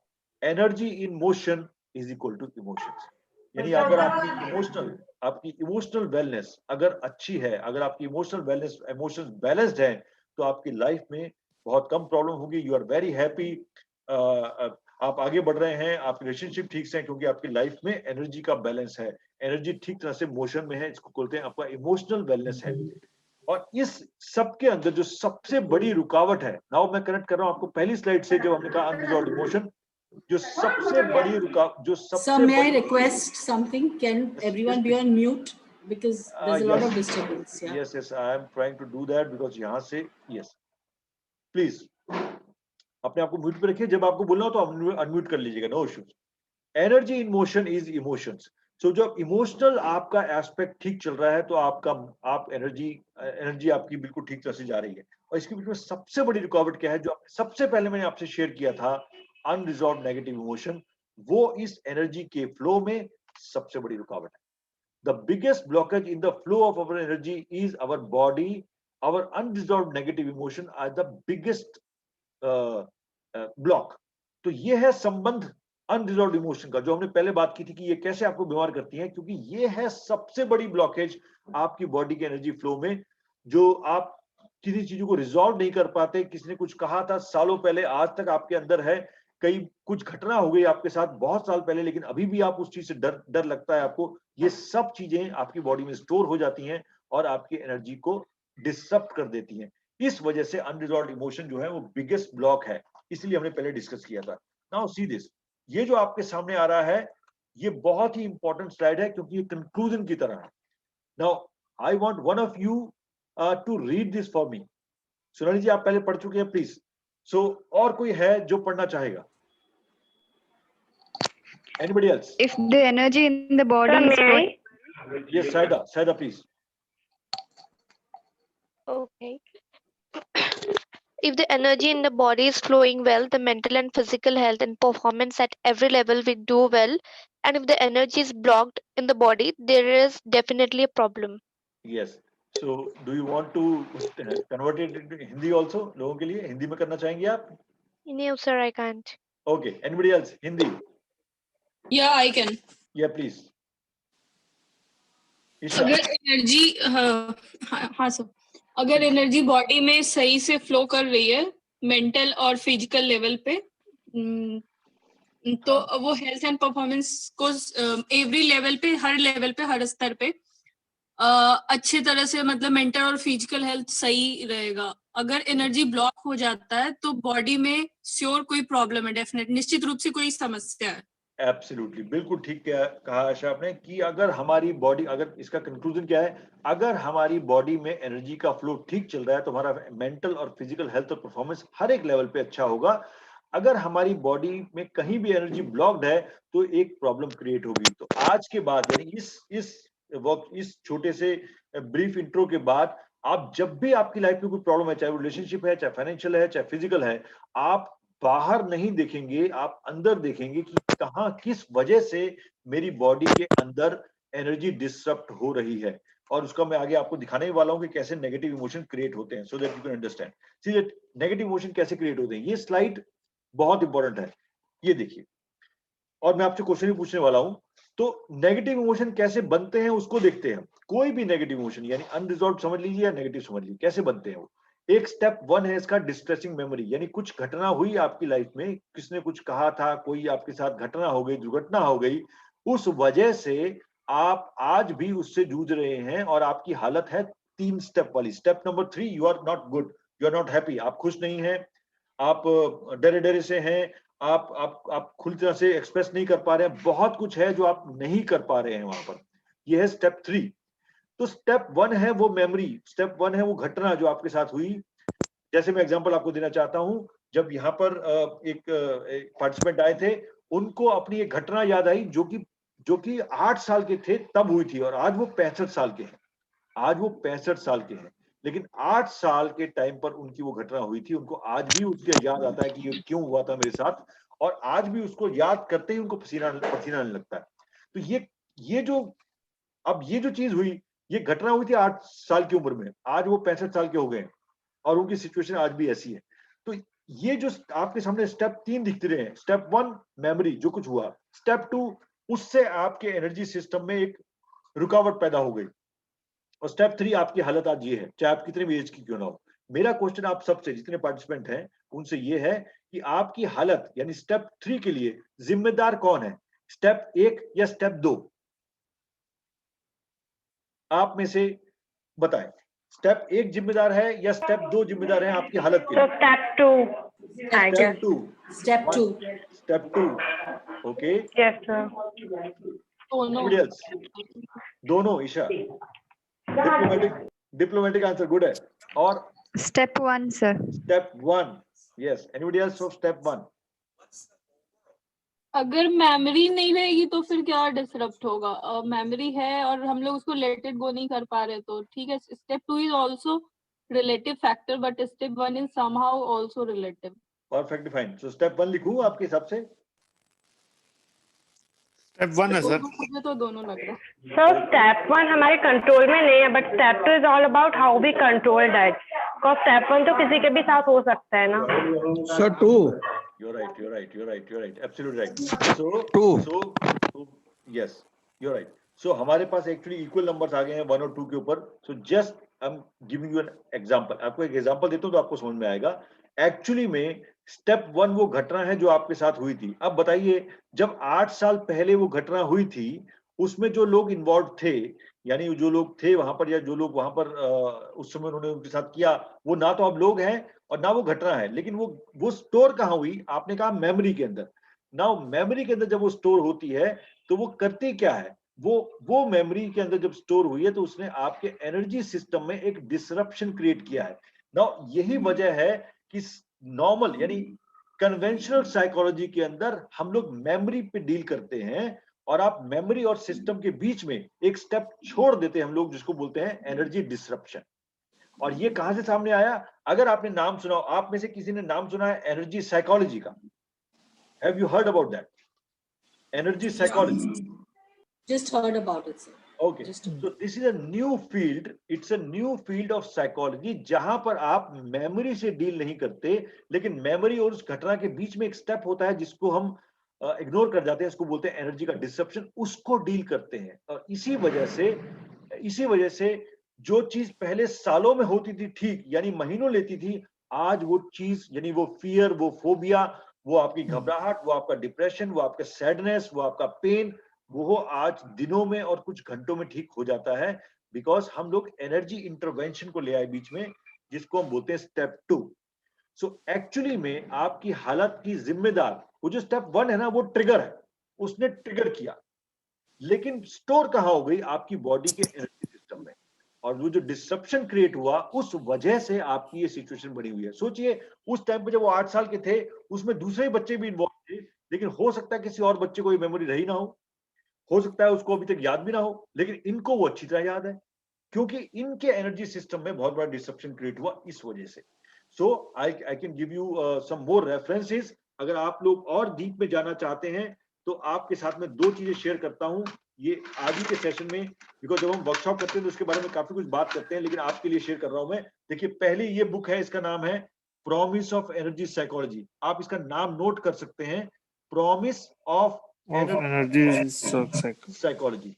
Energy in motion is equal to emotions. यानी अगर आपकी इमोशनल वेलनेस अगर अच्छी है, अगर आपकी इमोशनल वेलनेस, इमोशंस बैलेंस्ड है तो आपकी लाइफ में बहुत कम प्रॉब्लम होगी. यू आर वेरी हैप्पी, आप आगे बढ़ रहे हैं, आपकी रिलेशनशिप ठीक से है क्योंकि आपकी लाइफ में एनर्जी का बैलेंस है, एनर्जी ठीक तरह से मोशन में है. इसको बोलते हैं आपका इमोशनल वेलनेस है. और इस सब के अंदर जो सबसे बड़ी रुकावट है, नाउ मैं कनेक्ट कर रहा हूं आपको पहली स्लाइड से जब हमने कहा अनरिजॉल्व्ड इमोशन, जो सबसे बड़ी रुकावट, जो सबसे Sir, may I request something? Can everyone be on mute because there's a lot of disturbance? Yeah. Yes, I am trying to do that because यहाँ से yes, please अपने आप को म्यूट पे रखिए. जब आपको बोलना हो तो अनम्यूट कर लीजिएगा, no issues. Energy in motion is emotions. So जब इमोशनल आपका एस्पेक्ट ठीक चल रहा है तो आप एनर्जी आपकी बिल्कुल ठीक तरह से जा रही है. और इसके बीच में सबसे बड़ी रुकावट क्या है, जो सबसे पहले मैंने आपसे शेयर किया था, अनरिजॉल्व्ड नेगेटिव इमोशन, वो इस एनर्जी के फ्लो में सबसे बड़ी रुकावट है. The biggest blockage in the flow of our energy is our body. Our unresolved negative emotion are the biggest block. तो ये है संबंध अनरिजॉल्व्ड इमोशन का, जो हमने पहले बात की थी कि ये कैसे आपको बीमार करती है, क्योंकि ये है सबसे बड़ी ब्लॉकेज आपकी बॉडी के एनर्जी फ्लो में. जो आप किसी चीजों को रिजॉल्व नहीं कर पाते, किसी ने कुछ कहा था सालों पहले, आज तक आपके अंदर है, कई कुछ घटना हो गई आपके साथ बहुत साल पहले, लेकिन अभी भी आप उस चीज से डर लगता है आपको. ये सब चीजें आपकी बॉडी में स्टोर हो जाती हैं और आपकी एनर्जी को डिस्टर्ब कर देती हैं. इस वजह से अनरिजॉल्व्ड इमोशन जो है वो बिगेस्ट ब्लॉक है, इसलिए हमने पहले डिस्कस किया था. नाउ सी दिस, ये जो आपके सामने आ रहा है ये बहुत ही इंपॉर्टेंट स्लाइड है क्योंकि ये कंक्लूजन की तरह है. Now I want one of you to read this for me. Sonali ji आप पहले पढ़ चुके हैं, प्लीज. सो और कोई है जो पढ़ना चाहेगा? Anybody else? If the energy in the body is flowing, Yes, Saida, please. Okay. If the energy in the body is flowing well, the mental and physical health and performance at every level will do well. And if the energy is blocked in the body, there is definitely a problem. Yes. So, do you want to convert it into Hindi also? लोगों के लिए हिंदी में करना चाहेंगे आप? No, sir, I can't. Okay. Anybody else? Hindi? Yeah, I can. Yeah, please. अगर energy हाँ sir, अगर एनर्जी बॉडी में सही से फ्लो कर रही है मेंटल और फिजिकल लेवल पे, तो वो हेल्थ एंड परफॉर्मेंस को एवरी लेवल पे, हर लेवल पे, हर स्तर पे अच्छे तरह से, मतलब मेंटल और फिजिकल हेल्थ सही रहेगा. अगर एनर्जी ब्लॉक हो जाता है तो बॉडी में श्योर कोई प्रॉब्लम है, डेफिनेट, निश्चित रूप से कोई समस्या है. एब्सोल्युटली, बिल्कुल ठीक कहा आशा आपने कि अगर हमारी बॉडी, अगर इसका कंक्लूजन क्या है, अगर हमारी बॉडी में एनर्जी का फ्लो ठीक चल रहा है तो हमारा मेंटल और फिजिकल हेल्थ और परफॉर्मेंस हर एक लेवल पे अच्छा होगा. अगर हमारी बॉडी में कहीं भी एनर्जी ब्लॉक्ड है तो एक प्रॉब्लम क्रिएट होगी. तो आज के बाद, यानी इस छोटे से ब्रीफ इंट्रो के बाद, आप जब भी आपकी लाइफ में कोई प्रॉब्लम है, चाहे वो रिलेशनशिप है, चाहे फाइनेंशियल है, चाहे फिजिकल है, आप बाहर नहीं देखेंगे, आप अंदर देखेंगे कि कहां, किस वजह से मेरी बॉडी के अंदर एनर्जी डिस्टर्ब हो रही है. और उसका मैं आगे आपको दिखाने ही वाला हूं कि कैसे नेगेटिव इमोशन क्रिएट होते हैं, so that you can understand. See that negative emotion कैसे क्रिएट होते हैं. ये स्लाइड बहुत इंपॉर्टेंट है, ये देखिए. और मैं आपसे क्वेश्चन भी पूछने वाला हूं तो नेगेटिव इमोशन कैसे बनते हैं उसको देखते हैं। कोई भी नेगेटिव इमोशन यानी अनरिजॉल्व समझ लीजिए या नेगेटिव समझ लीजिए, कैसे बनते हैं वो। एक स्टेप 1 है इसका डिस्ट्रेसिंग मेमोरी, यानी कुछ घटना हुई आपकी लाइफ में, किसने कुछ कहा था, कोई आपके साथ घटना हो गई, दुर्घटना हो गई, उस वजह से आप आज भी उससे जूझ रहे हैं और आपकी हालत है 3 स्टेप वाली। Step number 3, you are not good, you are not happy, आप खुश नहीं हैं, आप डरे डरे से हैं, आप खुली तरह से एक्सप्रेस नहीं कर पा रहे हैं, बहुत कुछ है जो आप नहीं कर पा रहे हैं वहां पर। ये है स्टेप 3। तो स्टेप 1 है वो मेमोरी, स्टेप 1 है वो घटना जो आपके साथ हुई। जैसे मैं एग्जांपल आपको देना चाहता हूं, जब यहाँ पर एक पार्टिसिपेंट आए थे, उनको अपनी एक घटना याद आई जो कि 8 साल के थे तब हुई थी, और आज वो 65 साल के हैं। आज वो 65 साल के हैं, लेकिन 8 साल के टाइम पर उनकी वो घटना हुई थी, उनको आज भी उसके याद आता है कि ये क्यों हुआ था मेरे साथ, और आज भी उसको याद करते ही उनको पसीना आने लगता है। तो ये जो चीज हुई, ये घटना हुई थी 8 साल की उम्र में, आज वो 65 साल के हो गए हैं और उनकी सिचुएशन आज भी ऐसी है। तो ये जो आपके सामने स्टेप 3 दिखते रहे हैं, स्टेप 1 मेमोरी जो कुछ हुआ, स्टेप 2 उससे आपके एनर्जी सिस्टम में एक रुकावट पैदा हो गई, और स्टेप 3 आपकी हालत आज ये है, चाहे आप कितने भी एज की क्यों ना हो। मेरा क्वेश्चन आप सबसे, जितने पार्टिसिपेंट हैं उनसे ये है कि आपकी हालत यानी स्टेप 3 के लिए जिम्मेदार कौन है, स्टेप 1 या स्टेप 2? आप में से बताएं, स्टेप 1 जिम्मेदार है या स्टेप 2 जिम्मेदार है आपकी हालत के लिए? Step 2 I guess. Step 2 okay, yes sir. दोनों ईशा, डिप्लोमेटिक आंसर, गुड है। और step 1 sir. Step 1, yes, anybody else of step 1? अगर मेमोरी नहीं रहेगी तो फिर क्या डिसरप्ट होगा? मेमोरी है और हम लोग उसको लेट इट गो नहीं कर पा रहे, तो ठीक है। Step 2 is also relative factor, but step 1 is somehow also relative. Perfectly fine. So step 1 लिखूं आपके हिसाब से? स्टेप 1 है सर। मुझे तो दोनों लग रहा है। सर स्टेप 1 हमारे कंट्रोल में नहीं है, but step 2 is all about how we control that. Because step 1 तो किसी के भी साथ हो सकता है ना। Sir 2। You're right. Absolutely right. So, yes, you're right. So, हमारे पास actually equal numbers आ गए हैं 1 और 2 के ऊपर. So, just I'm giving you an example. आपको एक example देता हूँ तो आपको समझ में आएगा. Actually में step 1 वो घटना है जो आपके साथ हुई थी. अब बताइए, जब 8 साल पहले वो घटना हुई थी, उसमें जो लोग इन्वॉल्व थे, यानी जो लोग थे वहां पर या जो लोग वहां पर उस समय उन्होंने उनके साथ किया, वो ना तो अब लोग हैं और ना वो घटना है, लेकिन वो स्टोर कहाँ हुई? आपने कहा मेमोरी के अंदर। ना मेमोरी के अंदर जब वो स्टोर होती है तो वो करती क्या है? वो मेमोरी के अंदर जब स्टोर हुई है तो उसने आपके एनर्जी सिस्टम में एक डिसरप्शन क्रिएट किया है ना। यही वजह है कि नॉर्मल यानी कन्वेंशनल साइकोलॉजी के अंदर हम लोग मेमोरी पे डील करते हैं, और आप मेमोरी और सिस्टम के बीच में एक स्टेप छोड़ देते हैं हम लोग, जिसको बोलते हैं एनर्जी डिसरप्शन। और ये कहां से सामने आया? अगर आपने नाम सुना, आप में से किसी ने नाम सुना है एनर्जी साइकोलॉजी का? Have you heard about that? Energy psychology? Just heard about it, sir. Okay, so this is a new field. It's a new field of psychology जहां पर आप मेमोरी से डील नहीं करते, लेकिन मेमोरी और उस घटना के बीच में एक स्टेप होता है जिसको हम इग्नोर कर जाते हैं, इसको बोलते हैं एनर्जी का डिसरप्शन, उसको डील करते हैं। और इसी वजह से जो चीज पहले सालों में होती थी ठीक, यानी महीनों लेती थी, आज वो चीज यानी वो फियर, वो फोबिया, वो आपकी घबराहट, वो आपका डिप्रेशन, वो आपका सैडनेस, वो आपका पेन, वो आज दिनों में और कुछ घंटों में ठीक हो जाता है, बिकॉज हम लोग एनर्जी इंटरवेंशन को ले आए बीच में, जिसको हम बोलते हैं स्टेप 2। सो एक्चुअली में आपकी हालत की जिम्मेदार वो जो स्टेप 1 है ना, वो ट्रिगर है, उसने ट्रिगर किया, लेकिन स्टोर कहां हो गई? आपकी बॉडी के एनर्जी सिस्टम में। और वो जो डिसरप्शन क्रिएट हुआ, उस वजह से आपकी ये सिचुएशन बनी हुई है। सोचिए, उस टाइम पे जब वो 8 साल के थे, उसमें दूसरे बच्चे भी इन्वॉल्व थे, लेकिन हो सकता है किसी और बच्चे को ये मेमोरी रही ना हो सकता है उसको अभी तक याद भी ना हो, लेकिन इनको वो अच्छी तरह याद है, क्योंकि इनके एनर्जी सिस्टम में बहुत बड़ा डिसरप्शन क्रिएट हुआ इस वजह से। So I can give you some more references. अगर आप लोग और डीप में जाना चाहते हैं तो आपके साथ में 2 चीजें शेयर करता हूं ये आगे के सेशन में, बिकॉज जब हम वर्कशॉप करते हैं तो उसके बारे में काफी कुछ बात करते हैं, लेकिन आपके लिए शेयर कर रहा हूं मैं। देखिए, पहली ये बुक है, इसका नाम है प्रॉमिस ऑफ एनर्जी साइकोलॉजी। आप इसका नाम नोट कर सकते हैं, promise of of energy psychology.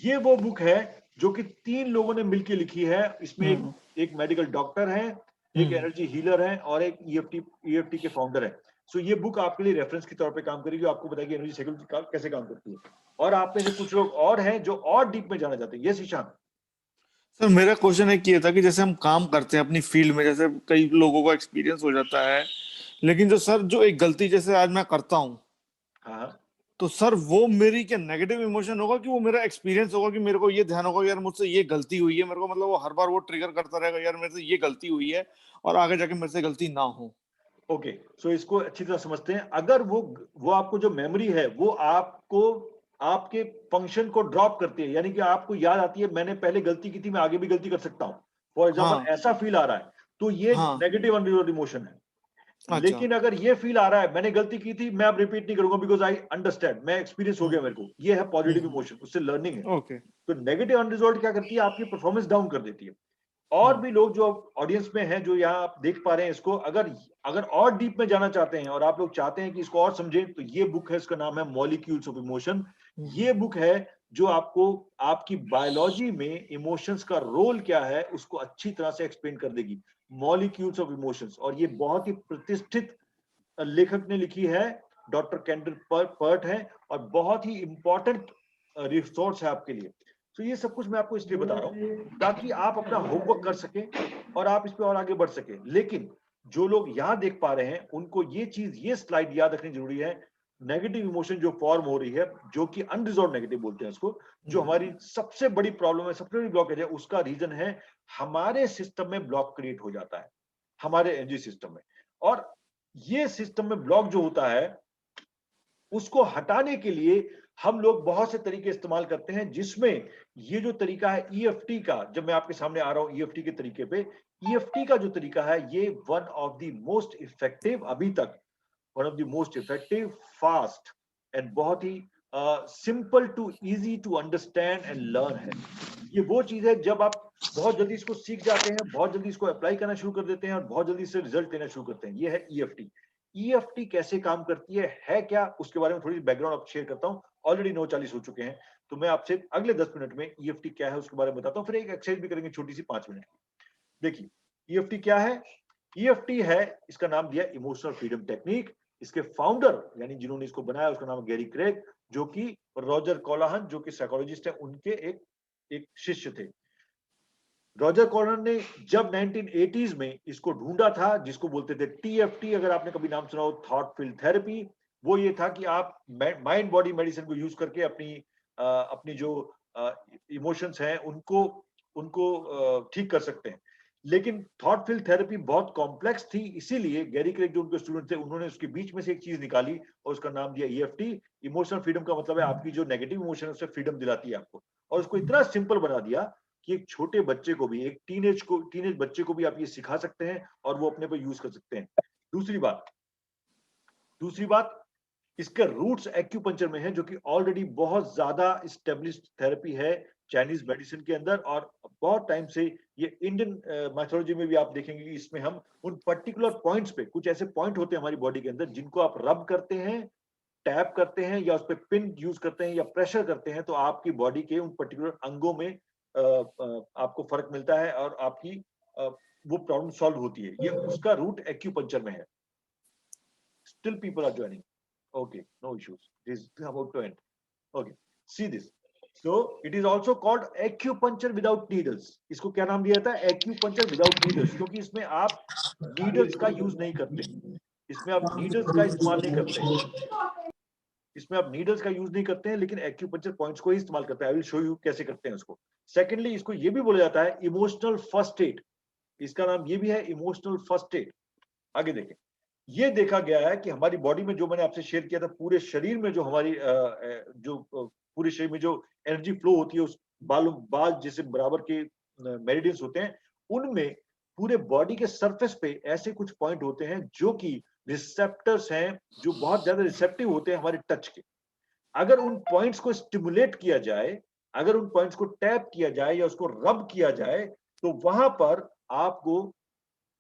ये वो बुक है जो कि 3 लोगों ने मिलकर लिखी है। इसमें एक मेडिकल डॉक्टर है, एक एनर्जी हीलर है और एक ईएफटी के फाउंडर है। सो ये बुक आपके लिए रेफरेंस के तौर पे काम करेगी, आपको बताएगी एनर्जी साइकोलॉजी कैसे काम करती है। और आप में से कुछ लोग और हैं जो और डीप में जाना चाहते हैं। यस ईशान। सर मेरा क्वेश्चन एक ये था कि जैसे हम काम करते हैं अपनी फील्ड में, जैसे कई लोगों को एक्सपीरियंस हो जाता है, लेकिन जो एक गलती जैसे आज मैं करता हूँ, हाँ, तो सर वो मेरी क्या नेगेटिव इमोशन होगा कि वो मेरा एक्सपीरियंस होगा कि मेरे को ये ध्यान होगा यार मुझसे ये गलती हुई है, मेरे को मतलब वो हर बार वो ट्रिगर करता रहेगा यार मेरे से ये गलती हुई है और आगे जाके मेरे से गलती ना हो। ओके, सो इसको अच्छी तरह समझते हैं। अगर वो आपको जो मेमोरी है वो आपको आपके फंक्शन को ड्रॉप करती है, यानी कि आपको याद आती है मैंने पहले गलती की थी, मैं आगे भी गलती कर सकता हूं, फॉर एग्जाम्पल ऐसा फील आ रहा है, तो ये नेगेटिव अनरिजॉल्व्ड इमोशन है। लेकिन अगर ये फील आ रहा है मैंने गलती की थी, मैं अब रिपीट नहीं करूंगा बिकॉज आई अंडरस्टैंड, मैं एक्सपीरियंस हो गया मेरे को, ये है पॉजिटिव इमोशन, उससे लर्निंग है। तो नेगेटिव अनरिजॉल्व्ड क्या करती है, आपकी परफॉर्मेंस डाउन कर देती है। और भी लोग जो ऑडियंस में हैं, जो यहाँ आप देख पा रहे हैं इसको, अगर और डीप में जाना चाहते हैं और आप लोग चाहते हैं कि इसको और समझें, तो ये बुक है, इसका नाम है मॉलिक्यूल्स ऑफ इमोशन। ये बुक है जो आपको आपकी बायोलॉजी में इमोशंस का रोल क्या है उसको अच्छी तरह से एक्सप्लेन कर देगी, मॉलिक्यूल्स ऑफ इमोशंस। और ये बहुत ही प्रतिष्ठित लेखक ने लिखी है, डॉक्टर कैंडल पर्ट है, और बहुत ही इंपॉर्टेंट रिसोर्स है आपके लिए। तो ये सब कुछ मैं आपको इसलिए बता रहा हूँ ताकि आप अपना होमवर्क कर सकें और आप इस पे और आगे बढ़ सकें। लेकिन जो लोग यहाँ देख पा रहे हैं उनको ये स्लाइड याद रखनी जरूरी है। नेगेटिव इमोशन जो फॉर्म हो रही है, जो कि अनरिजॉल्व नेगेटिव बोलते हैं उसको, जो हमारी सबसे बड़ी प्रॉब्लम है, सबसे बड़ी ब्लॉकेज है, उसका रीजन है हमारे सिस्टम में ब्लॉक क्रिएट हो जाता है, हमारे एनर्जी सिस्टम में। और ये सिस्टम में ब्लॉक जो होता है उसको हटाने के लिए हम लोग बहुत से तरीके इस्तेमाल करते हैं, जिसमें ये जो तरीका है ईएफटी का, जब मैं आपके सामने आ रहा हूं ईएफटी के तरीके पे, ईएफटी का जो तरीका है ये one of the most effective, अभी तक one of the most effective, fast and बहुत ही simple to easy to understand and learn है। ये वो चीज है जब आप बहुत जल्दी इसको सीख जाते हैं, बहुत जल्दी इसको अप्लाई करना शुरू कर देते हैं और बहुत जल्दी से रिजल्ट लेना शुरू करते हैं। ये है ईएफटी। ईएफटी कैसे काम करती है क्या, उसके बारे में थोड़ी बैकग्राउंड आप शेयर करता हूं। ऑलरेडी 9:40 हो चुके हैं, तो मैं आपसे अगले 10 मिनट में ईएफटी क्या है उसके बारे में बताता हूं, फिर एक एक्सरसाइज भी करेंगे छोटी सी 5 मिनट की। देखिए ईएफटी क्या है। ईएफटी है, इसका नाम दिया इमोशनल फ्रीडम टेक्निक। इसके फाउंडर यानी जिन्होंने इसको बनाया उसका नाम गैरी क्रेग, जो कि रॉजर कोलाहन जो कि साइकोलॉजिस्ट है उनके एक शिष्य थे। रॉजर कोलाहन ने जब 1980s में इसको ढूंढा था, जिसको बोलते थे टीएफटी, अगर आपने कभी नाम सुना हो, थॉट फील्ड थेरेपी, वो ये था कि आप माइंड बॉडी मेडिसिन को यूज करके अपनी जो इमोशंस हैं उनको ठीक कर सकते हैं। लेकिन थॉट फील्ड थेरेपी बहुत कॉम्प्लेक्स थी, इसीलिए गैरी क्रेग जो उनके स्टूडेंट थे उन्होंने उसके बीच में से एक चीज निकाली और उसका नाम दिया ईएफटी। इमोशनल फ्रीडम का मतलब है आपकी जो नेगेटिव इमोशन है उससे फ्रीडम दिलाती है आपको, और उसको इतना सिंपल बना दिया कि एक छोटे बच्चे को भी, एक टीनेज बच्चे को भी आप ये सिखा सकते हैं और वो अपने पर यूज कर सकते हैं। दूसरी बात इसके रूट्स एक्यूपंक्चर में है, जो कि ऑलरेडी बहुत ज्यादा एस्टेब्लिश्ड थेरेपी है चाइनीज मेडिसिन के अंदर, और बहुत टाइम से ये इंडियन माइथोलॉजी में भी आप देखेंगे कि इसमें हम उन पर्टिकुलर पॉइंट्स पे, कुछ ऐसे पॉइंट होते हैं हमारी बॉडी के अंदर जिनको आप रब करते हैं, टैप करते हैं या उस पर पिन यूज करते हैं या प्रेशर करते हैं, तो आपकी बॉडी के उन पर्टिकुलर अंगों में आपको फर्क मिलता है और आपकी वो प्रॉब्लम सॉल्व होती है। ये उसका रूट एक्यूपंक्चर में है। Still people are joining. Okay, no issues. This is about to end. Okay, see this. So it is also called acupuncture without needles. इसको क्या नाम दिया जाता है? Acupuncture without needles, क्योंकि इसमें आप needles का यूज नहीं करते, इसमें आप needles का इस्तेमाल नहीं करते, इसमें आप needles का यूज नहीं करते हैं, लेकिन acupuncture points को ही इस्तेमाल करते हैं। I will show you कैसे करते हैं उसको। Secondly, इसको ये भी बोला जाता है इमोशनल फर्स्ट एड, इसका नाम ये भी है इमोशनल फर्स्ट एड। आगे देखें, ये देखा गया है कि हमारी बॉडी में, जो मैंने आपसे शेयर किया था, पूरे शरीर में जो हमारी पूरे शरीर में जो एनर्जी फ्लो होती है, उस बाल जैसे बराबर के मेरिडियंस होते हैं, उनमें पूरे बॉडी के सरफेस पे ऐसे कुछ पॉइंट होते हैं जो कि रिसेप्टर्स हैं, जो बहुत ज्यादा रिसेप्टिव होते हैं हमारे टच के। अगर उन पॉइंट्स को स्टिमुलेट किया जाए, अगर उन पॉइंट्स को टैप किया जाए या उसको रब किया जाए, तो वहां पर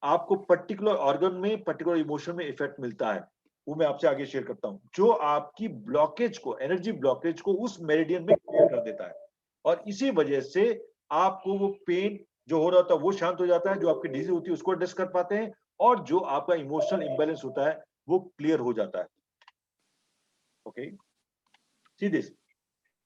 आपको पर्टिकुलर ऑर्गन में, पर्टिकुलर इमोशन में इफेक्ट मिलता है। वो मैं आपसे आगे शेयर करता हूं, जो आपकी ब्लॉकेज को, एनर्जी ब्लॉकेज को उस मेरिडियन में क्लियर कर देता है, और इसी वजह से आपको वो पेन जो हो रहा था वो शांत हो जाता है, जो आपकी डिजीज होती है उसको एड्रेस कर पाते हैं, और जो आपका इमोशनल इंबैलेंस होता है वो क्लियर हो जाता है। Okay, see this.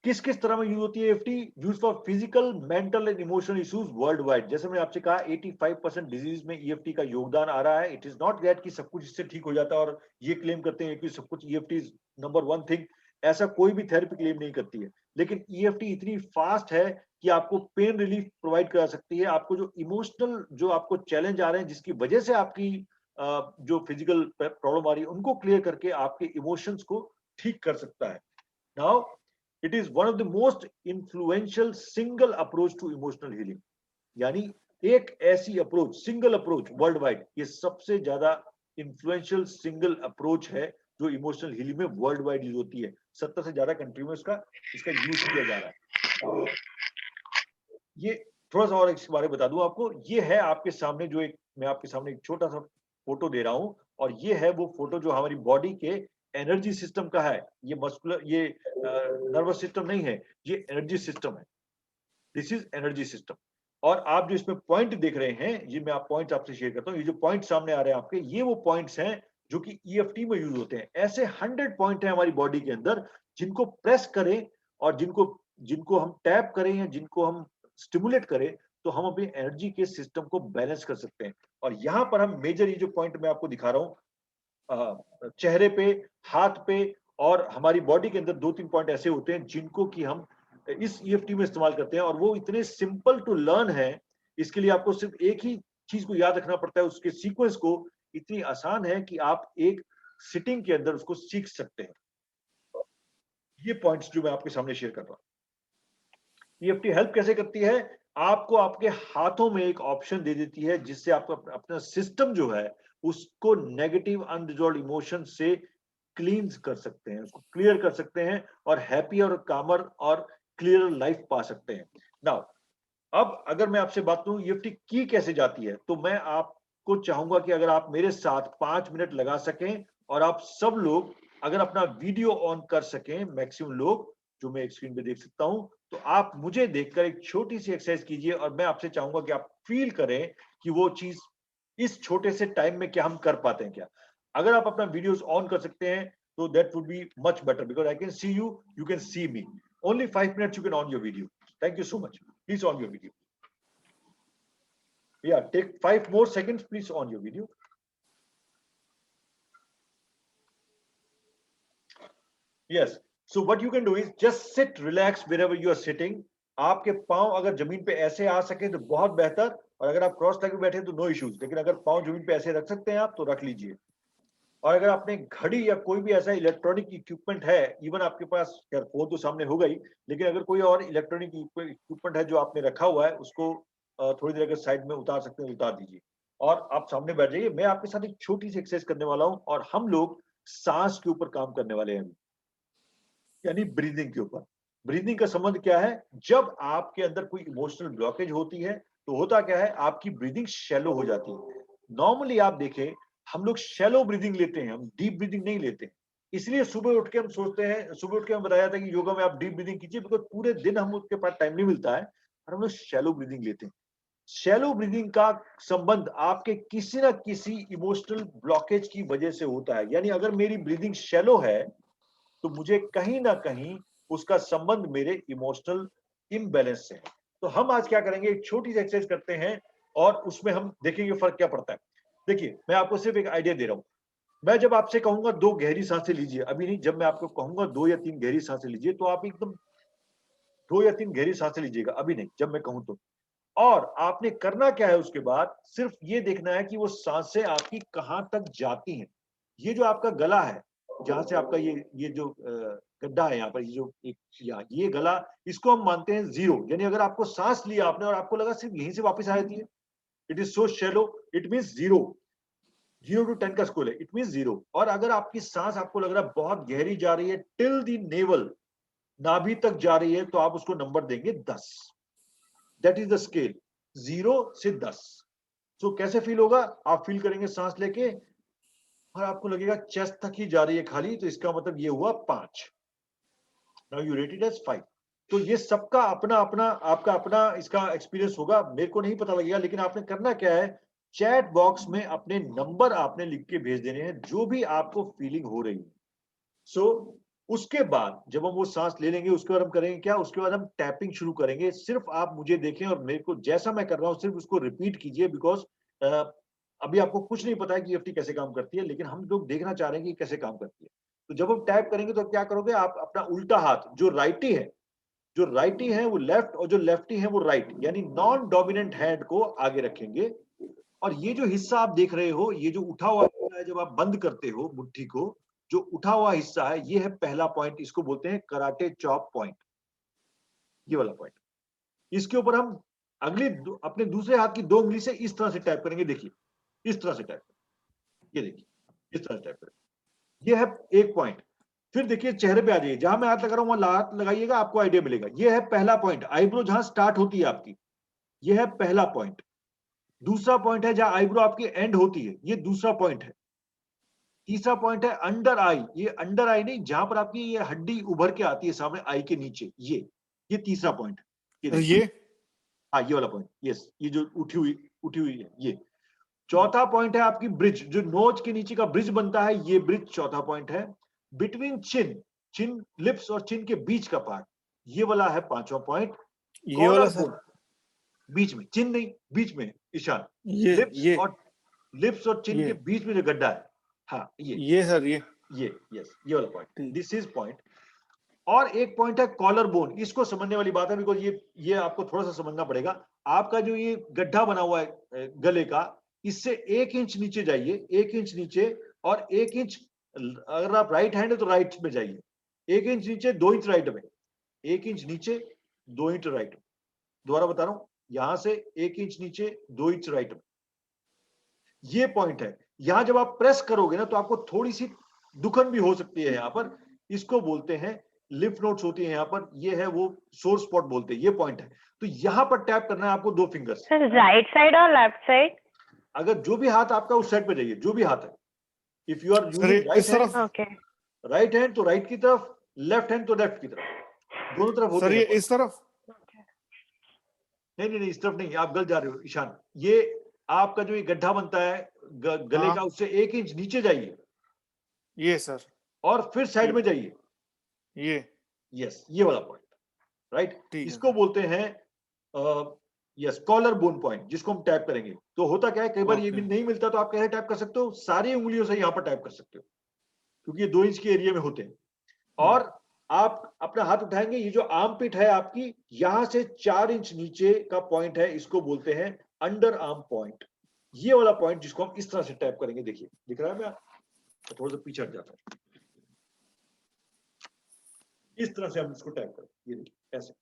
किस किस तरह में यूज होती है EFT? Use for physical, mental and emotional issues world wide. जैसे मैंने आपसे कहा 85% डिजीज में EFT का योगदान आ रहा है। इट इज नॉट दैट कि सब कुछ इससे ठीक हो जाता है और ये क्लेम करते हैं कि सब कुछ EFT is number one thing, ऐसा कोई भी थेरेपी क्लेम नहीं करती है। लेकिन EFT इतनी फास्ट है कि आपको पेन रिलीफ प्रोवाइड करा सकती है, आपको जो इमोशनल जो आपको चैलेंज आ रहे हैं जिसकी वजह से आपकी जो फिजिकल प्रॉब्लम आ रही है उनको क्लियर करके आपके इमोशंस को ठीक कर सकता है। Now it is one of the most influential single approach to emotional healing। यानी एक ऐसी approach, single approach world wide, ये सबसे ज्यादा इन्फ्लुएंशियल सिंगल अप्रोच है जो इमोशनल हीलिंग में वर्ल्ड वाइड यूज होती है। 70 से ज्यादा कंट्री में इसका यूज किया जा रहा है। ये थोड़ा सा और इसके बारे में बता दूं आपको, ये है आपके सामने जो एक, मैं आपके सामने एक छोटा सा फोटो दे रहा हूं, और ये है वो फोटो जो हमारी बॉडी के एनर्जी सिस्टम का है। ये मस्कुलर, ये नर्वस सिस्टम नहीं है, ये एनर्जी सिस्टम है। This is energy system. और आप जो इसमें पॉइंट देख रहे हैं, ये मैं आप पॉइंट आपसे शेयर करता हूँ। ये जो पॉइंट सामने आ रहे हैं आपके, ये वो पॉइंट्स हैं जो कि EFT में यूज होते हैं। ऐसे 100 पॉइंट हैं हमारी बॉडी के अंदर, जिनको प्रेस करें और जिनको हम टैप करें या जिनको हम स्टिमुलेट करें, तो हम अपनी एनर्जी के सिस्टम को बैलेंस कर सकते हैं। और यहाँ पर हम मेजर, ये जो पॉइंट मैं आपको दिखा रहा हूँ, चेहरे पे, हाथ पे और हमारी बॉडी के अंदर 2-3 पॉइंट ऐसे होते हैं जिनको कि हम इस EFT में इस्तेमाल करते हैं, और वो इतने सिंपल टू लर्न है। इसके लिए आपको सिर्फ एक ही चीज को याद रखना पड़ता है, उसके सीक्वेंस को इतनी आसान है कि आप एक सिटिंग के अंदर उसको सीख सकते हैं। ये पॉइंट्स जो मैं आपके सामने शेयर कर रहा हूँ। EFT हेल्प कैसे करती है? आपको आपके हाथों में एक ऑप्शन दे देती है जिससे आप अपना सिस्टम जो है उसको नेगेटिव अनरिजॉल्व इमोशन से क्लींस कर सकते हैं, उसको क्लियर कर सकते हैं, और हैप्पी और कामर और क्लियर लाइफ पा सकते हैं। नाउ अब अगर मैं आपसे बात करूं EFT की कैसे जाती है, तो मैं आपको चाहूंगा कि अगर आप मेरे साथ 5 मिनट लगा सकें और आप सब लोग अगर अपना वीडियो ऑन कर सकें, मैक्सिमम लोग जो मैं एक स्क्रीन पे देख सकता हूं, तो आप मुझे देखकर एक छोटी सी एक्सरसाइज कीजिए, और मैं आपसे चाहूंगा कि आप फील करें कि वो चीज इस छोटे से टाइम में क्या हम कर पाते हैं क्या। अगर आप अपना वीडियोस ऑन कर सकते हैं तो that would be much better, because I can see you, you can see me. Only 5 minutes you can on your video. Thank you so much. Please on your video. Yeah, take 5 more seconds, please on your video. Yes. So what you can do is just sit, relax wherever you are sitting. आपके पांव अगर जमीन पे ऐसे आ सके तो बहुत बेहतर, और अगर आप क्रॉस लेग पे बैठे तो नो इश्यूज, लेकिन अगर पांव जमीन पे ऐसे रख सकते हैं आप तो रख लीजिए। और अगर आपने घड़ी या कोई भी ऐसा इलेक्ट्रॉनिक इक्विपमेंट है, इवन आपके पास फोन तो सामने होगा ही, लेकिन अगर कोई और इलेक्ट्रॉनिक इक्विपमेंट है जो आपने रखा हुआ है, उसको थोड़ी देर अगर साइड में उतार सकते हैं उतार दीजिए, और आप सामने बैठ जाइए। मैं आपके साथ एक छोटी सी एक्सरसाइज करने वाला हूँ, और हम लोग सांस के ऊपर काम करने वाले हैं, यानी ब्रीदिंग के ऊपर। ब्रीदिंग का संबंध क्या है? जब आपके अंदर कोई इमोशनल ब्लॉकेज होती है तो होता क्या है, आपकी ब्रीदिंग शैलो हो जाती है। नॉर्मली आप देखें हम लोग शैलो ब्रीदिंग लेते हैं, हम डीप ब्रीदिंग नहीं लेते। इसलिए सुबह उठ के हम सोचते हैं, सुबह उठ के हम बताया था कि योगा में आप डीप ब्रीदिंग कीजिए, बिकॉज पूरे दिन हम उसके पास टाइम नहीं मिलता है, और हम लोग शैलो ब्रीदिंग लेते हैं। शैलो ब्रीदिंग का संबंध आपके किसी ना किसी इमोशनल ब्लॉकेज की वजह से होता है। यानी अगर मेरी ब्रीदिंग शैलो है तो मुझे कहीं ना कहीं उसका संबंध मेरे इमोशनल इम्बैलेंस से है। तो हम आज क्या करेंगे, एक छोटी सी एक्सरसाइज करते हैं और उसमें हम देखेंगे फर्क क्या पड़ता है। देखिए, मैं आपको सिर्फ एक आइडिया दे रहा हूं। मैं जब आपसे कहूंगा 2 गहरी सांसें लीजिए, अभी नहीं, जब मैं आपको कहूंगा 2 या 3 गहरी सांसें लीजिए, तो आप एकदम 2 या 3 गहरी सांसें लीजिएगा, अभी नहीं, जब मैं कहूं तो। और आपने करना क्या है उसके बाद, सिर्फ ये देखना है कि वो सांसें आपकी कहां तक जाती हैं। ये जो आपका गला है, जहां से आपका ये जो गड्ढा है यहाँ पर, ये जो एक ये गला, इसको हम मानते हैं 0। यानी अगर आपको सांस लिया आपने और आपको लगा सिर्फ यहीं से वापस आ जाती है, it is so shallow, it means 0। 0 to 10 का स्केल है, इट मीन्स 0। और अगर आपकी सांस आपको लग रहा है बहुत गहरी जा रही है, टिल दी नेवल, नाभि तक जा रही है, तो आप उसको नंबर देंगे 10। दैट इज द स्केल, 0 से 10। सो कैसे फील होगा? आप फील करेंगे सांस लेके और आपको लगेगा चेस्ट तक ही जा रही है खाली, तो इसका मतलब ये हुआ 5। Now you rate it as 5। तो ये सबका अपना अपना, आपका अपना इसका एक्सपीरियंस होगा, मेरे को नहीं पता लगेगा, लेकिन आपने करना क्या है, चैट बॉक्स में अपने नंबर आपने लिख के भेज देने हैं, जो भी आपको फीलिंग हो रही है। सो उसके बाद जब हम वो सांस ले लेंगे, उसके बाद हम करेंगे क्या, उसके बाद हम टैपिंग शुरू करेंगे। सिर्फ आप मुझे देखें और मेरे को जैसा मैं कर रहा हूँ सिर्फ उसको रिपीट कीजिए, बिकॉज अभी आपको कुछ नहीं पता है कि EFT कैसे काम करती है, लेकिन हम लोग देखना चाह रहे हैं कि कैसे काम करती है। तो जब हम टैप करेंगे तो क्या करोगे, आप अपना उल्टा हाथ, जो राइटी है वो लेफ्ट, और जो लेफ्टी है वो राइट, यानी नॉन डोमिनेंट हैंड को आगे रखेंगे। और ये जो हिस्सा आप देख रहे हो, ये जो उठा हुआ हिस्सा है, जब आप बंद करते हो मुट्ठी को, जो उठा हुआ हिस्सा है, ये है पहला पॉइंट, इसको बोलते हैं कराटे चॉप पॉइंट, ये वाला पॉइंट। इसके ऊपर हम अपने दूसरे हाथ की 2 उंगली से इस तरह से टैप करेंगे, देखिए इस तरह से टैप करेंगे, ये देखिए इस तरह से टैप करेंगे, ये है एक पॉइंट। फिर देखिए चेहरे पे आ जाइए, जहां मैं हाथ लगा रहा हूं वहां हाथ लगाइएगा, आपको आइडिया मिलेगा। ये है पहला पॉइंट, आईब्रो जहां स्टार्ट होती है आपकी, ये है पहला पॉइंट। दूसरा पॉइंट है जहां आईब्रो आपकी एंड होती है, ये दूसरा पॉइंट है। तीसरा पॉइंट है अंडर आई, ये अंडर आई नहीं, जहां पर आपकी ये हड्डी उभर के आती है सामने आई के नीचे, ये तीसरा पॉइंट है। ये हाँ, ये वाला पॉइंट, यस, ये जो उठी हुई है ये। चौथा पॉइंट है आपकी ब्रिज, जो नोज के नीचे का ब्रिज बनता है, ये ब्रिज चौथा पॉइंट है। बिटवीन चिन लिप्स और चिन के बीच का पार्ट, ये वाला है पांचवा पॉइंट। ये वाला सर, बीच में, चिन नहीं, बीच में ईशान, लिप्स और चिन के बीच में जो गड्ढा है, हाँ ये सर, ये यस, ये वाला पॉइंट, दिस इज पॉइंट। और एक पॉइंट है कॉलर बोन, इसको समझने वाली बात है, बिकॉज ये आपको थोड़ा सा समझना पड़ेगा। आपका जो ये गड्ढा बना हुआ है गले का, इससे 1 इंच नीचे जाइए, 1 इंच नीचे, और 1 इंच, अगर आप राइट हैंड है तो राइट में जाइए, 1 इंच नीचे 2 इंच राइट में, 1 इंच नीचे 2 इंच राइट में। दोबारा बता रहा हूं, यहां से 1 इंच नीचे 2 इंच राइट में, ये पॉइंट है। यहां जब आप प्रेस करोगे ना, तो आपको थोड़ी सी दुखन भी हो सकती है यहाँ पर, इसको बोलते हैं लिफ नोट्स होती है यहाँ पर, ये है वो सोर स्पॉट बोलते हैं, ये पॉइंट है। तो यहाँ पर टैप करना है आपको 2 फिंगर्स। राइट साइड और लेफ्ट साइड? अगर जो भी हाथ आपका उस साइड पे जाइए, जो भी हाथ है, if you are using right hand तो राइट की तरफ, लेफ्ट हैंड तो लेफ्ट की तरफ, दोनों तरफ होते हैं। इस तरफ नहीं, इस तरफ नहीं, आप गलत जा रहे हो ईशान। ये आपका जो ये गड्ढा बनता है गले का, उससे 1 इंच नीचे जाइए, ये सर, और फिर साइड में जाइए, यस, ये वाला पॉइंट, राइट। इसको बोलते हैं यस कॉलर बोन पॉइंट, जिसको हम टैप करेंगे। तो होता क्या है, कई बार ये भी नहीं मिलता, तो आप कैसे टैप कर सकते हो, सारी उंगलियों से यहाँ पर टैप कर सकते हो, क्योंकि ये 2 इंच के एरिया में होते हैं। और आप अपना हाथ उठाएंगे, ये जो आर्म पिट है आपकी, यहां से 4 इंच नीचे का पॉइंट है, इसको बोलते हैं अंडर आर्म पॉइंट, ये वाला पॉइंट, जिसको हम इस तरह से टैप करेंगे। देखिए दिख रहा है, मैं थोड़ा सा पीछे हट जाता हूं, इस तरह से हम इसको टैप करेंगे, ये देखिए ऐसे।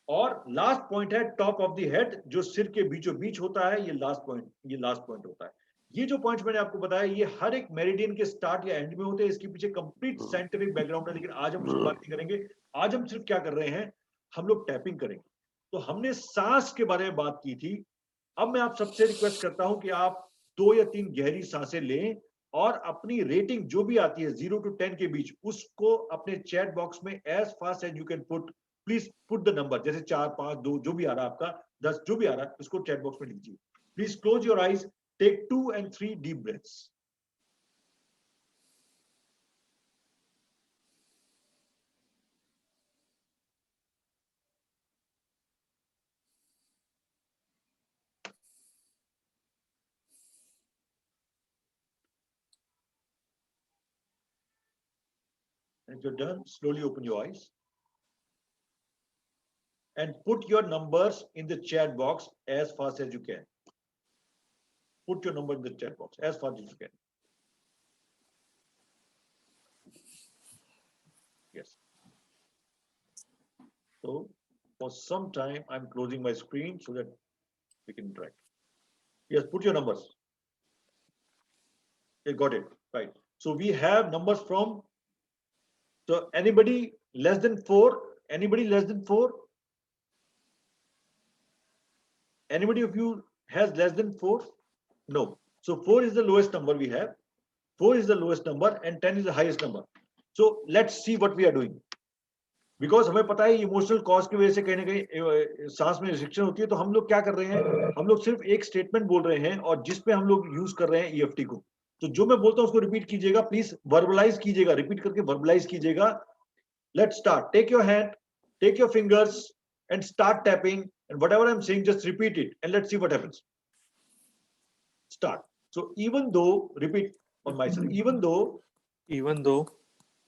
और लास्ट पॉइंट है टॉप ऑफ द हेड, जो सिर के बीचों बीच होता है, ये लास्ट पॉइंट होता है। ये जो पॉइंट्स मैंने आपको बताया, ये हर एक मेरिडियन के स्टार्ट या एंड में होते हैं, इसके पीछे कंप्लीट साइंटिफिक बैकग्राउंड है, लेकिन आज हम उसकी बात नहीं करेंगे। आज हम सिर्फ क्या कर रहे हैं, हम लोग टैपिंग करेंगे। तो हमने सांस के बारे में बात की थी, अब मैं आप सबसे रिक्वेस्ट करता हूं कि आप 2 या 3 गहरी सांसें लें, और अपनी रेटिंग जो भी आती है 0 to 10 के बीच, उसको अपने चैट बॉक्स में as fast as you can put, please put the number, जैसे 4, 5, 2 जो भी आ रहा है आपका, 10 जो भी आ रहा है, उसको चैट बॉक्स में लिखिए। Please close your eyes, take 2 and 3 deep breaths. And if you're done, slowly open your eyes and put your numbers in the chat box as fast as you can. Put your number in the chat box as fast as you can. Yes. So for some time, I'm closing my screen so that we can interact. Yes, put your numbers. You got it, right. So we have numbers from, so anybody less than 4, anybody less than 4? Anybody of you has less than 4? No. So 4 is the lowest number we have. 4 is the lowest number and 10 is the highest number. So let's see what we are doing. Because हमें पता है emotional cause की वजह से कहीं ना कहीं सांस में रिस्ट्रिक्शन होती है, तो हम लोग क्या कर रहे हैं, हम लोग सिर्फ एक स्टेटमेंट बोल रहे हैं और जिसपे हम लोग यूज कर रहे हैं EFT को. तो जो मैं बोलता हूँ उसको रिपीट कीजिएगा, प्लीज वर्बलाइज कीजिएगा, रिपीट करके वर्बलाइज कीजिएगा. Let's start. Take your hand, take your fingers and start tapping, and whatever I'm saying, just repeat it and let's see what happens. Start. So even though, repeat on myself, even though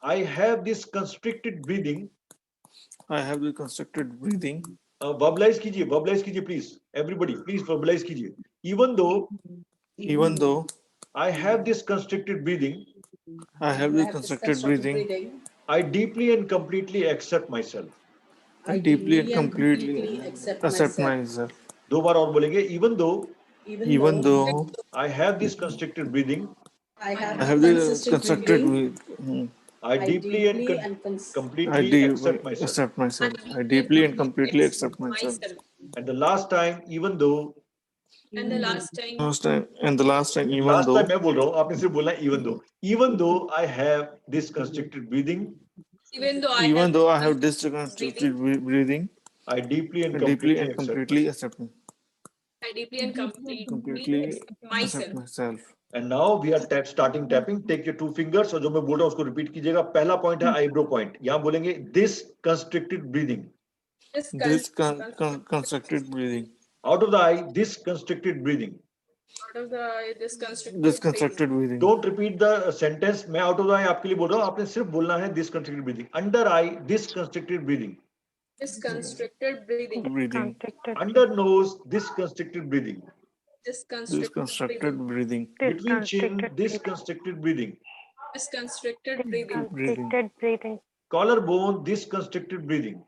I have this constricted breathing, verbalize कीजिए please. Everybody, please verbalize कीजिए. Even though I have this constricted breathing, I deeply and completely accept myself. I deeply and completely accept myself. दो बार और बोलेंगे. Even though I have this constricted breathing, I have this constricted breathing. I deeply and completely accept myself. I deeply and completely accept myself. And the last time, even though. And the last time. Last time, even Last though. time मैं बोल रहा हूँ, आपने सिर्फ बोलना है even though I have this constricted breathing. Even though I have this constricted breathing. I deeply and completely accept myself. I deeply and completely accept myself. And now we are starting tapping. Take your two fingers और जो मैं बोल रहा हूँ उसको repeat कीजिएगा. पहला point है eyebrow point. यहाँ बोलेंगे this constricted breathing. This constricted breathing. Out of the eye, this constricted breathing. Out of the eye, this constricted breathing. Don't repeat the sentence. मैं out of the eye आपके लिए बोल रहा हूँ. आपने सिर्फ बोलना है this constricted breathing. Under eye, this constricted breathing. This constricted breathing. Under nose, this constricted breathing. This constricted breathing. Between chin, this constricted breathing. This constricted breathing. Collarbone, this constricted breathing.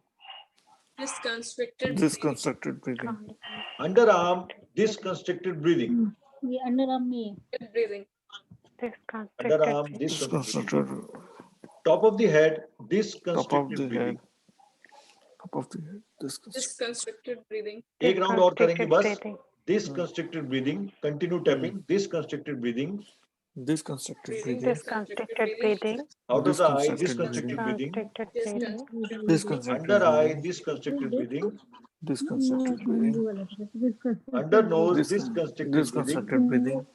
This constricted breathing. Underarm, this constricted breathing. breathing. Underarm, this constricted breathing. Top of the head, this constricted breathing. Top of the head, this constricted breathing. एक round और करेंगे बस. This constricted breathing. Continue tapping. This constricted breathing. This constricted breathing. This constricted breathing. Out of the eye, this constricted breathing. This constricted Under eye, this constricted breathing. This constricted breathing. Under nose, this constricted breathing.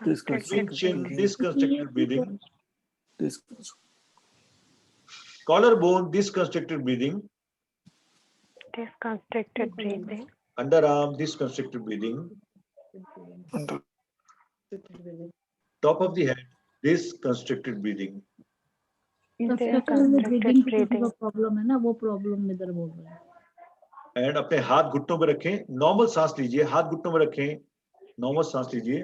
This Between chin, this constricted breathing. This Collarbone, this constricted breathing. This constricted breathing. Underarm, this constricted breathing. Top of the head, this constricted breathing. Problem है ना, वो problem इधर बोल रहे हैं. And अपने हाथ घुटनों पे रखें, नॉर्मल सांस लीजिए, हाथ घुटनों में रखें, नॉर्मल सांस लीजिए.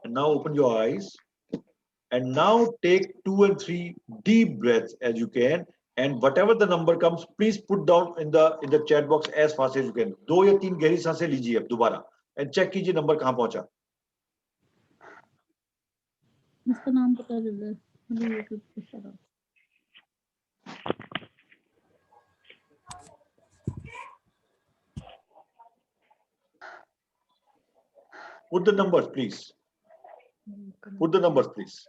And now open your eyes and now take 2 and 3 deep breaths as you can, and whatever the number comes, please put down in the chat box as fast as you can. 2 या 3 गहरी सांसें लीजिए अब दोबारा and check कीजिए number कहां पहुंचा. इसका नाम पता चल रहा है. Put the numbers, please. Put the numbers, please.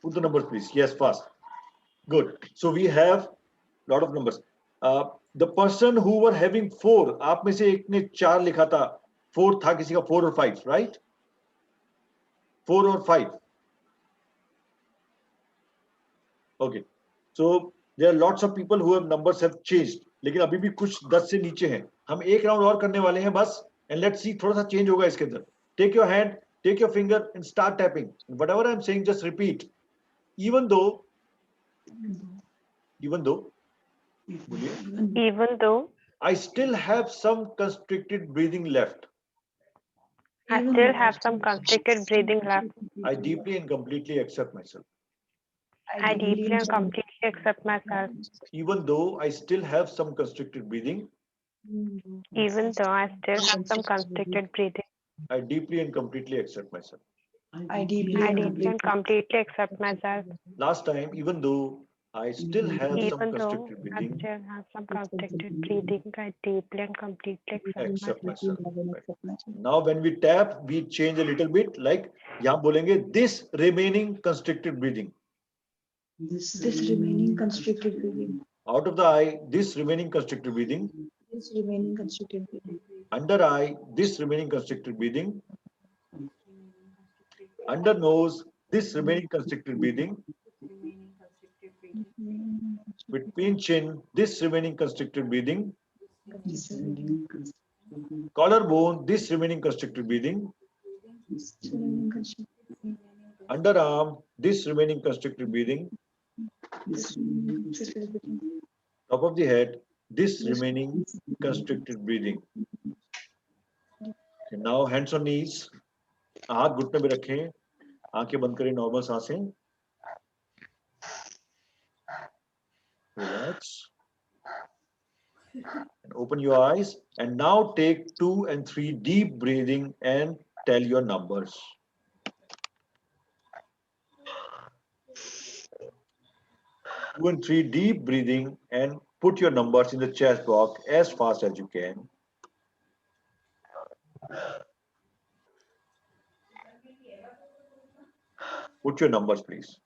Put the numbers, please. Yes, fast. Good. So we have lot of numbers. The person who were having 4, आप में से एक ने 4 लिखा था, 4 था किसी का 4 और 5, right? 4 और 5. Okay. So there are lots of people who have numbers have changed, लेकिन अभी भी कुछ 10 से नीचे हैं. हम एक राउंड और करने वाले हैं बस, and let's see थोड़ा सा चेंज होगा इसके अंदर. Take your hand, take your finger and start tapping. Whatever I'm saying, just repeat. Even though I still have some constricted breathing left. I still have some constricted breathing left. I deeply and completely accept myself. I deeply and completely accept myself. Even though I still have some constricted breathing. Even though I still have some constricted breathing. I deeply and completely accept myself. I deeply and completely accept myself, Last time, even though I still have some even though constricted I breathing, still have some constricted breathing. I deeply and completely accept myself. myself. Right. Now, when we tap, we change a little bit. Like यहाँ बोलेंगे this remaining constricted breathing. This remaining constricted breathing. Out of the eye, this remaining constricted breathing. This remaining constricted breathing. Under eye, this remaining constricted breathing. Under nose, this remaining constricted breathing. Between chin, this remaining constricted breathing. Collarbone, this remaining constricted breathing. Underarm, this remaining constricted breathing. Top of the head, this remaining constricted breathing. Okay, now hands on knees. हाथ घुटने पे रखें, आंखें बंद करें, normal सांसें. Relax. And open your eyes. And now take 2 and 3 deep breathing and tell your numbers. 2 and 3 deep breathing and put your numbers in the chest box as fast as you can. Put your numbers, please.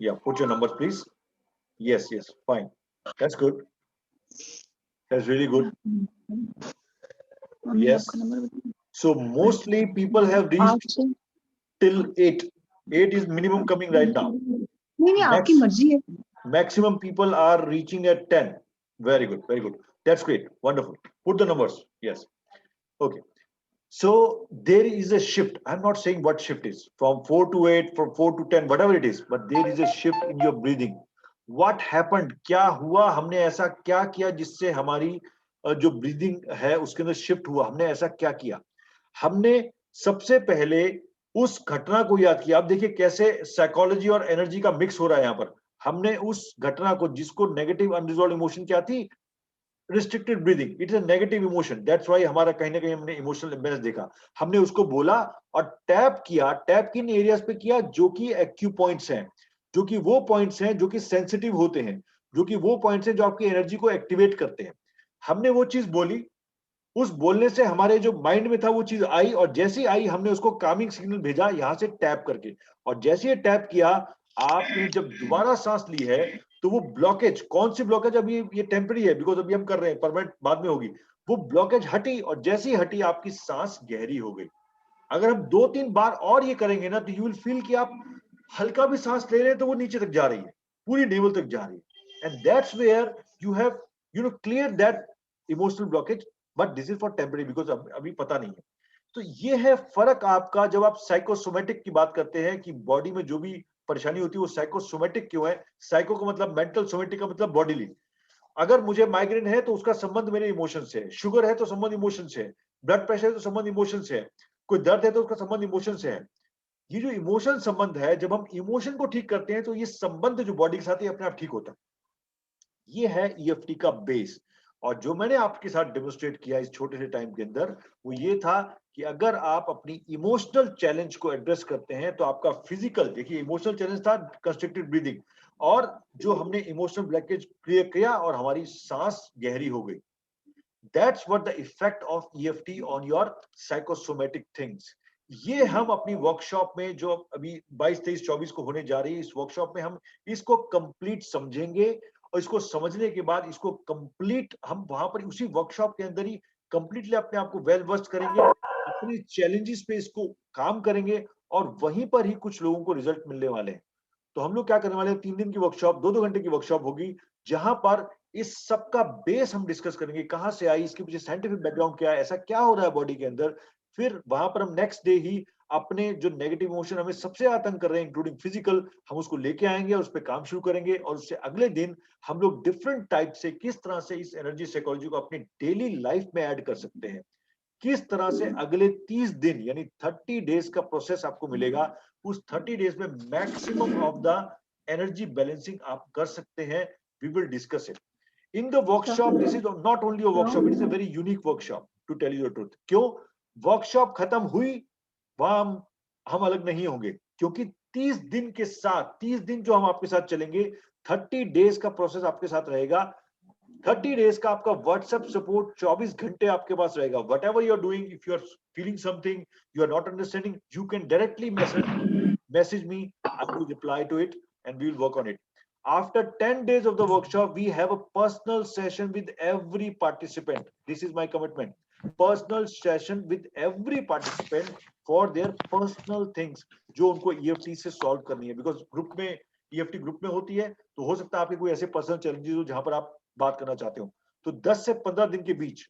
Yeah, put your numbers, please. Yes, fine. That's good. That's really good. Yes. So mostly people have reached till 8. 8 is minimum coming right now. Maximum people are reaching at 10. Very good, very good. That's great. Wonderful. Put the numbers. Yes. Okay. So there is a shift. I'm not saying what shift is from 4 to 8, from 4 to 10, whatever it is, but there is a shift in your breathing. What happened? क्या हुआ? हमने ऐसा क्या किया जिससे हमारी जो breathing है उसके अंदर शिफ्ट हुआ? हमने ऐसा क्या किया? हमने सबसे पहले उस घटना को याद किया. आप देखिए कैसे साइकोलॉजी और एनर्जी का मिक्स हो रहा है यहाँ पर. हमने उस घटना को, जिसको नेगेटिव अनरिजॉल्व इमोशन क्या थी, restricted breathing, it is a negative emotion. That's why हमारा कहीं ना कहीं हमने इमोशनल इम्बैलेंस देखा. हमने उसको बोला और टैप किया. टैप किन एरियाज पे किया? जो कि एक्यू पॉइंट्स हैं, जो कि वो पॉइंट्स हैं जो कि सेंसिटिव होते हैं, जो कि वो पॉइंट्स हैं जो आपकी एनर्जी को एक्टिवेट करते हैं. हमने वो चीज बोली. उस बोलने से हमारे जो माइंड में था वो चीज आई, और जैसी आई हमने उसको कामिंग सिग्नल भेजा यहां से टैप करके. और जैसे ये टैप किया, आपने जब दोबारा सांस ली है तो वो ब्लॉकेज, कौन सी ब्लॉकेज, अभी ये टेम्पररी है बिकॉज अभी हम कर रहे हैं, परमानेंट बाद में होगी, वो ब्लॉकेज हटी. और जैसे ही हटी आपकी सांस गहरी हो गई. अगर हम 2-3 बार और ये करेंगे ना तो यू विल फील कि आप हल्का भी सांस ले रहे हैं तो वो नीचे तक जा रही है, पूरी नेवल तक जा रही है. And that's where you have clear that emotional blockage. But this is for temporary because अभी पता नहीं है. तो ये है फर्क आपका. जब आप साइकोसोमेटिक की बात करते हैं कि बॉडी में जो भी परेशानी होती है वो साइकोसोमेटिक क्यों है? साइको का मतलब मेंटल, सोमेटिक का मतलब बॉडीली. अगर मुझे माइग्रेन है तो उसका संबंध मेरे इमोशन से है, शुगर है तो संबंध इमोशन से है, ब्लड प्रेशर है तो संबंध इमोशन से है, कोई दर्द है तो उसका संबंध इमोशन से है. ये जो इमोशन संबंध है, जब हम इमोशन को ठीक करते हैं तो ये संबंध जो बॉडी के साथ है अपने आप ठीक होता है. ये है EFT का बेस. और जो मैंने आपके साथ डेमोन्स्ट्रेट किया इस छोटे से टाइम के अंदर, वो ये था कि अगर आप अपनी इमोशनल चैलेंज को एड्रेस करते हैं तो आपका फिजिकल, देखिए इमोशनल चैलेंज था कंस्ट्रिक्टेड ब्रीदिंग, और जो हमने इमोशनल ब्लॉकेज क्लियर किया और हमारी सांस गहरी हो गई. That's what the effect of EFT on your psychosomatic things. ये हम अपनी वर्कशॉप में जो अभी 22, 23, 24 को होने जा रही है, इस वर्कशॉप में हम इसको कंप्लीट समझेंगे. और इसको समझने के बाद इसको कंप्लीट हम वहां पर उसी वर्कशॉप के अंदर ही कंप्लीटली अपने आप को वेल वर्स्ट करेंगे, अपने चैलेंजेस पे इसको काम करेंगे, और वहीं पर ही कुछ लोगों को रिजल्ट मिलने वाले हैं. तो हम लोग क्या करने वाले हैं, 3 दिन की वर्कशॉप, 2-2 घंटे की वर्कशॉप होगी, जहां पर इस सब का बेस हम डिस्कस करेंगे. कहां से आई, इसके पीछे साइंटिफिक बैकग्राउंड क्या है, ऐसा क्या हो रहा है बॉडी के अंदर. फिर वहां पर हम नेक्स्ट डे ही अपने जो नेगेटिव इमोशन हमें सबसे आतंक कर रहे हैं इंक्लूडिंग फिजिकल, हम उसको लेके आएंगे और उस पर काम शुरू करेंगे. और उससे अगले दिन हम लोग डिफरेंट टाइप से किस तरह से इस एनर्जी साइकोलॉजी को अपनी डेली लाइफ में ऐड कर सकते हैं, किस तरह से अगले 30 दिन यानी 30 डेज का प्रोसेस आपको मिलेगा. उस 30 डेज में maximum of the energy balancing आप कर सकते हैं. We will discuss it. In the workshop, this is not only a workshop, it is a very unique workshop, to tell you the truth. क्यों? Workshop खत्म हुई, वहां हम अलग नहीं होंगे, क्योंकि 30 दिन के साथ, 30 दिन जो हम आपके साथ चलेंगे, 30 डेज का प्रोसेस आपके साथ रहेगा, 30 डेज का आपका व्हाट्सएप सपोर्ट 24 घंटे आपके पास रहेगा. Whatever you are doing, if you are feeling something, you are not understanding, you can directly message me, I will reply to it and we will work on it. After 10 days of the workshop, we have a personal session with every participant. This is my commitment. Personal session with every participant for their personal things, जो उनको EFT से solve करनी है. Because group में, EFT group में होती है, तो हो सकता है आपके कोई ऐसे personal challenges हो जहां पर आप बात करना चाहते हो. तो 10 से 15 दिन के बीच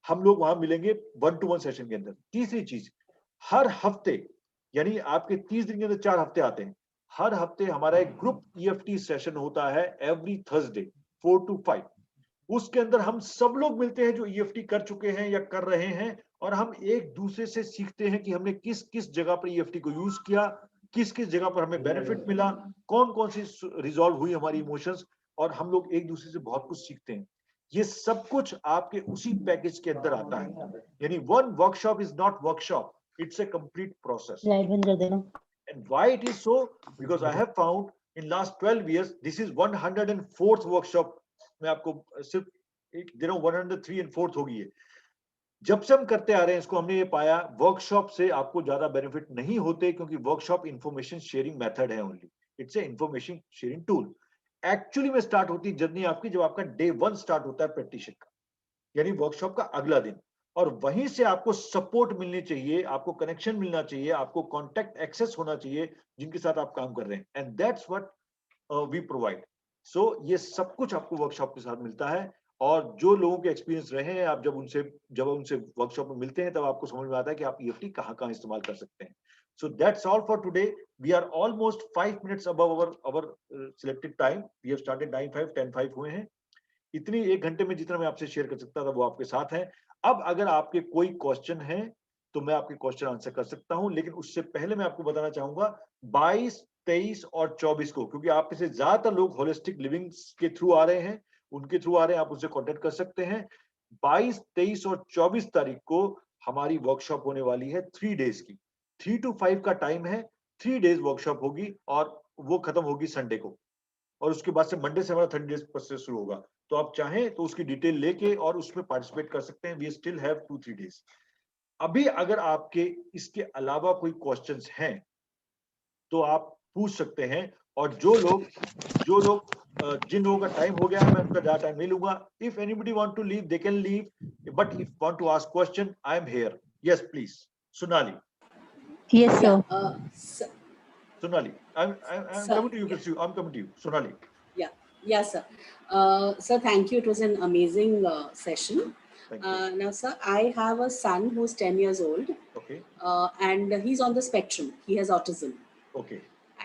हम लोग वहां मिलेंगे 1-to-1 सेशन के अंदर. तीसरी चीज, हर हफ्ते, यानी आपके 30 दिन के अंदर 4 हफ्ते आते हैं, हर हफ्ते हमारा एक ग्रुप EFT सेशन होता है एवरी थर्सडे 4 to 5. उसके अंदर हम सब लोग मिलते हैं जो EFT कर चुके हैं या कर रहे हैं, और हम एक दूसरे से सीखते हैं कि हमने किस किस जगह पर EFT को यूज किया, किस किस जगह पर हमें बेनिफिट मिला, कौन कौन सी रिजॉल्व हुई हमारी इमोशंस, और हम लोग एक दूसरे से बहुत कुछ सीखते हैं. ये सब कुछ आपके उसी पैकेज के अंदर आता है. यानी one workshop is not workshop, it's a complete process. And why it is so? Because I have found in last 12 years, this is 104th workshop. मैं आपको सिर्फ एक दे रहा हूँ, 103 and 4th होगी ये. जब से हम करते आ रहे हैं इसको, हमने ये पाया वर्कशॉप से आपको ज्यादा बेनिफिट नहीं होते, क्योंकि वर्कशॉप इंफॉर्मेशन शेयरिंग मेथड है only. It's a information sharing tool. Actually में स्टार्ट होती है जर्नी आपकी जब आपका डे 1 स्टार्ट होता है प्रैक्टिशन का, यानी वर्कशॉप का अगला दिन. और वहीं से आपको सपोर्ट मिलनी चाहिए, आपको कनेक्शन मिलना चाहिए, आपको कांटेक्ट एक्सेस होना चाहिए जिनके साथ आप काम कर रहे हैं. And that's what we provide. So ये सब कुछ आपको वर्कशॉप के साथ मिलता है. और जो लोगों के एक्सपीरियंस रहे हैं, आप जब उनसे वर्कशॉप में मिलते हैं, तब आपको समझ में आता है कि आप EFT कहाँ इस्तेमाल कर सकते हैं. So that's all for today. We are almost 5 minutes above our selected time. We have started 9:05, 10:05 हुए हैं. इतनी 1 घंटे में जितना मैं आपसे शेयर कर सकता था वो आपके साथ है. अब अगर आपके कोई क्वेश्चन है तो मैं आपके क्वेश्चन आंसर कर सकता हूं, लेकिन उससे पहले मैं आपको बताना चाहूंगा 22, 23 और 24 को, क्योंकि आप में से ज्यादातर लोग होलिस्टिक लिविंग के थ्रू आ रहे हैं, उनके थ्रू आ रहे हैं, आप उनसे कांटेक्ट कर सकते हैं. 22, 23 और 24 तारीख को हमारी वर्कशॉप होने वाली है 3 days की. 3 to 5 का टाइम है. 3 days वर्कशॉप होगी और वो खत्म होगी संडे को, और उसके बाद से मंडे से हमारा 30 days प्रोसेस शुरू होगा. तो आप चाहें तो उसकी डिटेल लेके और उसमें पार्टिसिपेट कर सकते हैं. We still have 2-3 days. अभी अगर आपके इसके अलावा कोई क्वेश्चंस हैं तो आप पूछ सकते हैं. और जो लोग जिन लोगों का टाइम हो गया है, मैं उनका ज्यादा टाइम नहीं लूंगा. If anybody want to leave they can leave, but if want to ask question, I am here. Yes please. Sonali. Yes, sir. Sonali, I'm coming to you, Christy. I'm coming to you, Sonali. Yeah, sir. Sir, thank you. It was an amazing session. Thank you. Now, sir, I have a son who's 10 years old. Okay. And he's on the spectrum. He has autism. Okay.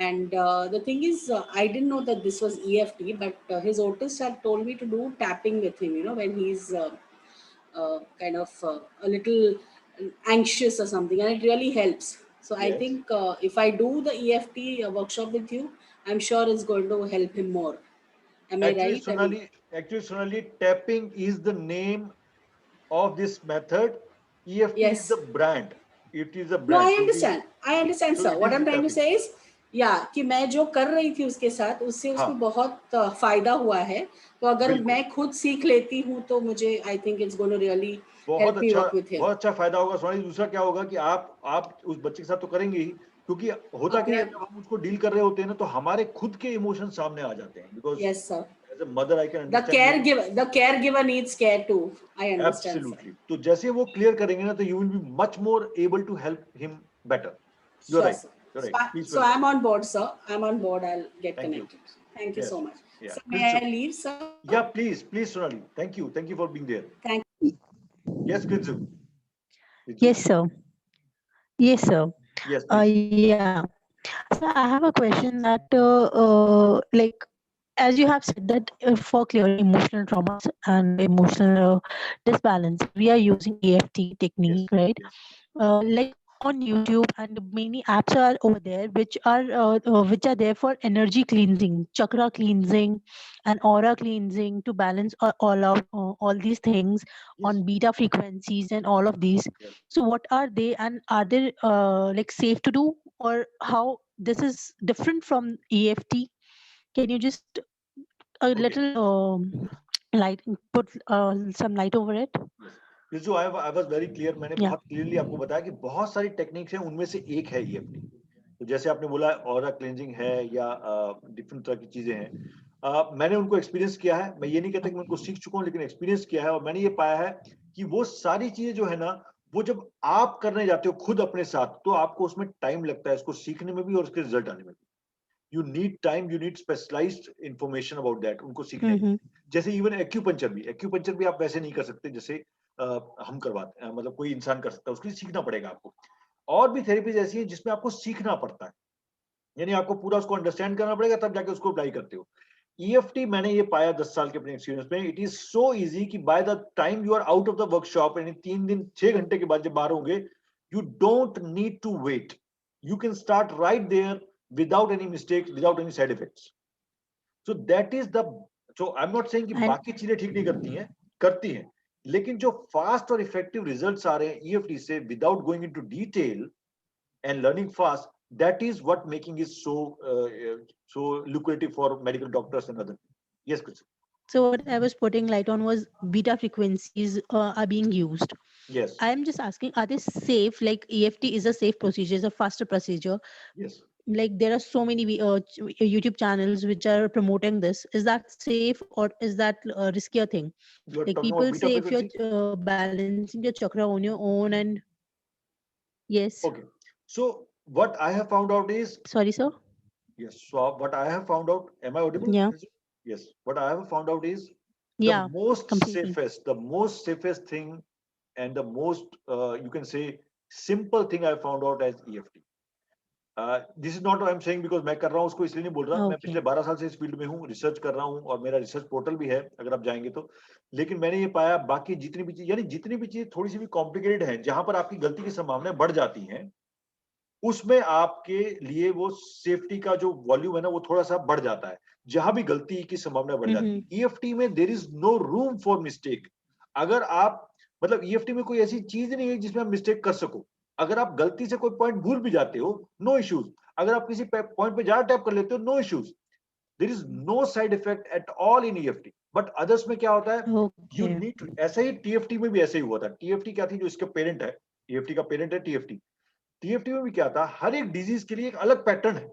And the thing is, I didn't know that this was EFT, but his autist had told me to do tapping with him, when he's kind of a little anxious or something, and it really helps. So I think if I do the EFT workshop with you, I'm sure it's going to help him more. Am I right? Actually, Sonali, tapping is the name of this method. EFT is the brand. It is a brand. No, I understand, sir. What I'm trying to say is, कि मैं जो कर रही थी उसके साथ, उससे उसको बहुत फायदा हुआ है. तो अगर मैं खुद सीख लेती हूँ तो मुझे I think it's going to really बहुत अच्छा फायदा होगा. सोनाली, दूसरा क्या होगा कि आप उस बच्चे के साथ तो करेंगे ही, क्योंकि होता क्या है, जब हम उसको डील कर रहे होते हैं ना, तो हमारे खुद के इमोशन सामने आ जाते हैं. Because yes, sir. As a mother, I can understand. The caregiver needs care too. I understand. Absolutely. तो जैसे वो क्लियर करेंगे ना, तो you will be much more able to help him better. You're right. You're right. So I'm on board, sir. I'm on board. I'll get connected. Thank you so much. Yeah. So may I leave, sir? Yeah, please, Sonali. Thank you for being there. Thank you. Yes, Grinzu. Yes, sir. Yes, sir. Yes. Yeah. So I have a question that, like, as you have said that for clearing emotional traumas and emotional disbalance, we are using EFT technique, right? Like, on YouTube, and many apps are over there which are there for energy cleansing, chakra cleansing, and aura cleansing to balance all out all these things on beta frequencies and all of these. Yes. So what are they, and are they like safe to do, or how this is different from EFT? Can you just a little light put some light over it? Yes. जो I was very clear, मैंने Yeah. बहुत clearly आपको बताया कि बहुत सारी techniques हैं, उनमें से एक है EFT। तो जैसे आपने बोला ऑरा क्लेंजिंग है या डिफरेंट तरह की चीजें हैं, मैंने उनको एक्सपीरियंस किया है। मैं ये नहीं कहता कि मैं उनको सीख चुका हूँ, लेकिन एक्सपीरियंस किया है और मैंने ये पाया है कि वो सारी चीजें जो है ना, वो जब आप करने जाते हो खुद अपने साथ, तो आपको उसमें टाइम लगता है इसको सीखने में भी और उसके रिजल्ट आने में भी। You need time, you need specialized information about that, उनको सीखने में। जैसे इवन एक्यूपंचर भी आप वैसे नहीं कर सकते जैसे हम करवाते हैं, मतलब कोई इंसान कर सकता है, उसके लिए सीखना पड़ेगा आपको। और भी थेरेपीज ऐसी है जिसमें आपको सीखना पड़ता है, यानी आपको पूरा उसको अंडरस्टैंड करना पड़ेगा, तब जाके उसको अप्लाई करते हो। EFT मैंने ये पाया 10 साल के अपने एक्सपीरियंस में, इट इज सो इजी कि by the time you are out of the workshop, यानी 3 दिन 6 घंटे के बाद जब बाहर होंगे, you don't need to wait, you can start right there without any mistakes, without any side effects. So that is the, so I'm not saying कि बाकी चीजें ठीक नहीं करती हैं, लेकिन जो फास्ट और इफेक्टिव रिजल्ट्स आ रहे हैं EFT से without going into detail and learning fast, that is what making it so lucrative for medical doctors and other. Yes, Chris. So what I was putting light on was beta frequencies are being used. Yes. I am just asking, are they safe? Like EFT is a safe procedure, is a faster procedure. Yes. Like there are so many YouTube channels which are promoting this. Is that safe, or is that a riskier thing? You are Like talking people about beta say if frequency? you're balancing your chakra on your own, and yes. Okay. So what I have found out is, Sorry, sir. yes. So what I have found out, am I audible? Yeah. Yes. What I have found out is Yeah, the most completely. safest thing and the most you can say simple thing I found out as EFT. This is not what I'm saying because मैं कर रहा हूँ उसको इसलिए नहीं बोल रहा। मैं Okay. पिछले 12 साल से इस फील्ड में हूँ, रिसर्च कर रहा हूँ और मेरा रिसर्च पोर्टल भी है अगर आप जाएंगे तो। लेकिन मैंने ये पाया बाकी जितनी भी चीज, यानी जितनी भी चीजें थोड़ी सी भी कॉम्प्लिकेटेड है, जहां पर आपकी गलती की संभावनाएं बढ़ जाती हैं, उसमें आपके लिए वो सेफ्टी का जो वॉल्यूम है ना, वो थोड़ा सा बढ़ जाता है। जहां भी गलती की संभावना बढ़ जाती है, EFT में there is no room for mistake. अगर आप, मतलब EFT में कोई ऐसी चीज नहीं है जिसमें आप मिस्टेक कर सको। अगर आप गलती से कोई पॉइंट भूल भी जाते हो, नो इश्यूज। अगर आप किसी पॉइंट पे ज्यादा टैप कर लेते हो, no issues. There is no side effect at all in EFT। But others में क्या होता है, यू नीड टू, ऐसा ही TFT में भी ऐसे ही हुआ था। TFT क्या थी, जो इसका पेरेंट है, EFT का पेरेंट है TFT में भी क्या था, हर एक डिजीज के लिए एक अलग पैटर्न है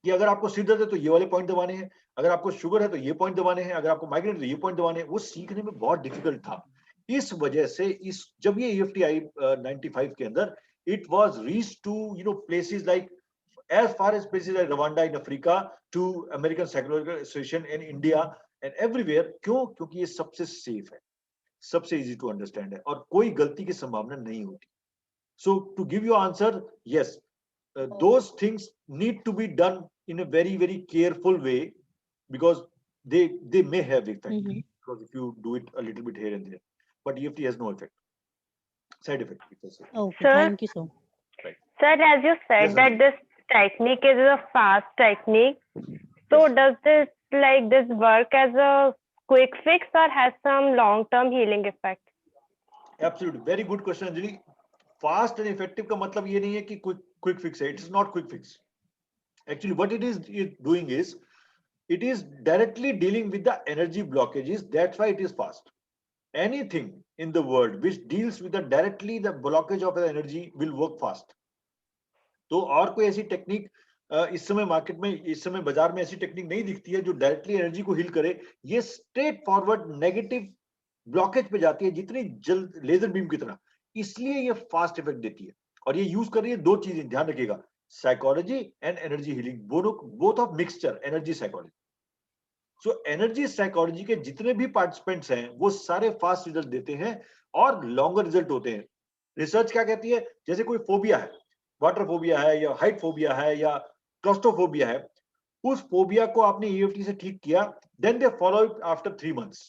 कि अगर आपको सिर दर्द है तो ये वाले पॉइंट दबाने हैं, अगर आपको शुगर है तो ये पॉइंट दबाने हैं, अगर आपको माइग्रेन है तो ये पॉइंट दबाने हैं। वो सीखने में बहुत डिफिकल्ट था। इस वजह से जब ये EFT आई 95 के अंदर, it was reached to places like as far as places like Rwanda in Africa to American Psychological Association in India and everywhere। क्यों? क्योंकि ये सबसे सेफ है, सबसे इजी टू अंडरस्टैंड है और कोई गलती की संभावना नहीं होती। So to give you answer, yes, those things need to be done in a very, very careful way because they may have effect. Because if you do it a little bit here and there, but EFT has no effect, side effect. Okay, Sir? thank you, sir. Right. Sir, as you said Yes, that this technique is a fast technique, so does this work as a quick fix or has some long-term healing effect? Absolutely, very good question, Anjali. Fast and effective का मतलब ये नहीं है कि quick fix है. It is not quick fix. Actually, what it is doing is, it is directly dealing with the energy blockages. That's why it is fast. Anything in the world which deals with directly the blockage of the energy will work fast. तो और कोई ऐसी technique इस समय market में, इस समय बाजार में ऐसी टेक्निक नहीं दिखती है जो डायरेक्टली एनर्जी को हील करे। ये स्ट्रेट फॉरवर्ड नेगेटिव ब्लॉकेज पे जाती है जितनी जल्द लेजर बीम की तरह, इसलिए ये फास्ट इफेक्ट देती है। और ये यूज कर रही है दो चीजें, ध्यान रखिएगा, psychology and energy healing, both of mixture energy psychology. So energy psychology के जितने भी पार्टिसिपेंट्स हैं वो सारे फास्ट रिजल्ट देते हैं और लॉन्गर रिजल्ट होते हैं। रिसर्च क्या कहती है, जैसे कोई फोबिया है, वाटर फोबिया है या हाइट फोबिया है या क्लॉस्ट्रोफोबिया है, उस फोबिया को आपने EFT से ठीक किया, then they follow it after 3 months।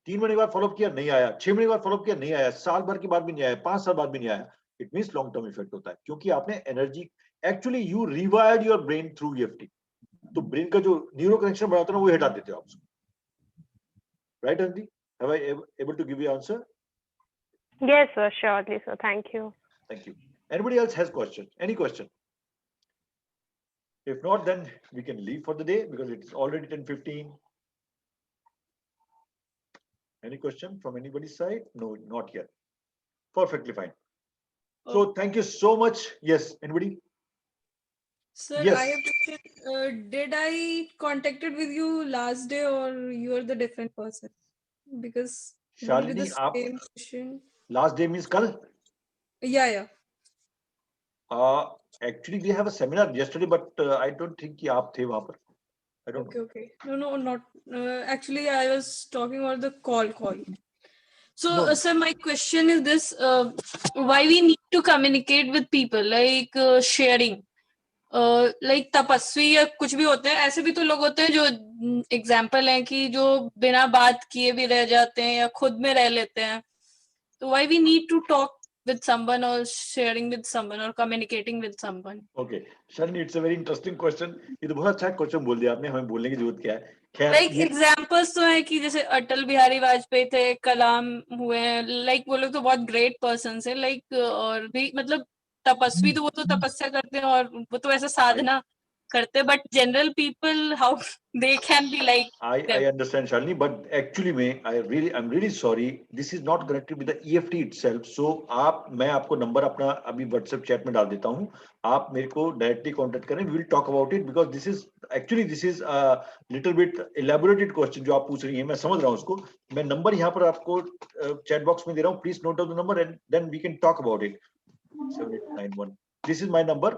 3 महीने के बाद फॉलोअप किया, नहीं आया, 6 महीने के बाद फॉलोअप किया, नहीं आया, साल भर के बाद भी नहीं आया, 5 साल बाद भी नहीं आया। It means long term effect होता है, क्योंकि आपने energy, actually you rewired your brain through EFT, तो ब्रेन का जो न्यूरो कनेक्शन बनाता है ना वो हटा देते हो आप, right Anjali? Have I able to give you answer? Yes, sir. Surely, sir. Thank you. Thank you. Anybody else has question? Any question? If not, then we can leave for the day because it's already 10:15. Any question from anybody's side? No, not yet. Perfectly fine. So thank you so much. Yes, anybody? Sir, Yes. I have question. Did I contacted with you last day or you are the different person? Because will be Shalini, the आप same question. last day means कल? Yeah. Actually, we have a seminar yesterday, but I don't think कि आप थे वहाँ पर. I don't know. Okay. No, not. Actually, I was talking about the call. So, No. sir, my question is this: why we need to communicate with people, like sharing, like तपस्वी या कुछ भी होते हैं, ऐसे भी तो लोग होते हैं जो एग्जाम्पल हैं कि जो बिना बात किए भी रह जाते हैं या खुद में रह लेते हैं. तो why we need to talk with someone or sharing with someone or communicating with someone? Okay, Shalini, it's a very interesting question. ये तो बहुत अच्छा क्वेश्चन बोल दिया आपने, हमें बोलने की जरूरत क्या है? खैर, लाइक एग्जाम्पल्स तो है कि जैसे अटल बिहारी वाजपेयी थे, कलाम हुए हैं, लाइक वो लोग तो बहुत ग्रेट पर्सन है, लाइक और भी मतलब तपस्वी तो वो तो तपस्या करते हैं और वो तो ऐसा साधना करते हैं, but general people how they can be like I understand, Shalini, but actually I'm really sorry. This is not connected with the EFT itself. So मैं आपको नंबर अपना अभी WhatsApp चैट में डाल देता हूँ. आप मेरे को डायरेक्टली कांटेक्ट करें. We will talk about it because this is a little bit elaborated question जो आप पूछ रही हैं. मैं समझ रहा हूँ उसको. मैं नंबर यहाँ पर आपको चैट बॉक्स में दे रहा हूँ. Please note down the number and then we can talk about it. 7891. This is my number.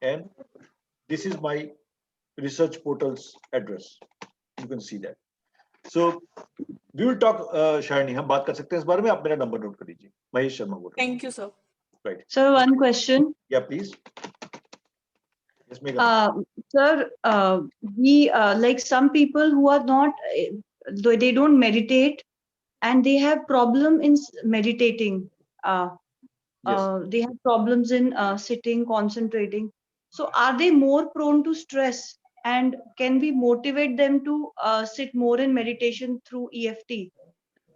And this is my research portal's address. You can see that. So we will talk, Shalini. हम बात कर सकते हैं इस बारे में. आप मेरा नंबर नोट कर लीजिए. महेश शर्मा बोल रहा हूँ. Thank you sir. Right. Sir, one question. Yeah, please. Yes, Megha. Sir, we like some people who are not, they don't meditate, and they have problem in meditating. They have problems in sitting, concentrating. So are they more prone to stress, and can we motivate them to sit more in meditation through EFT?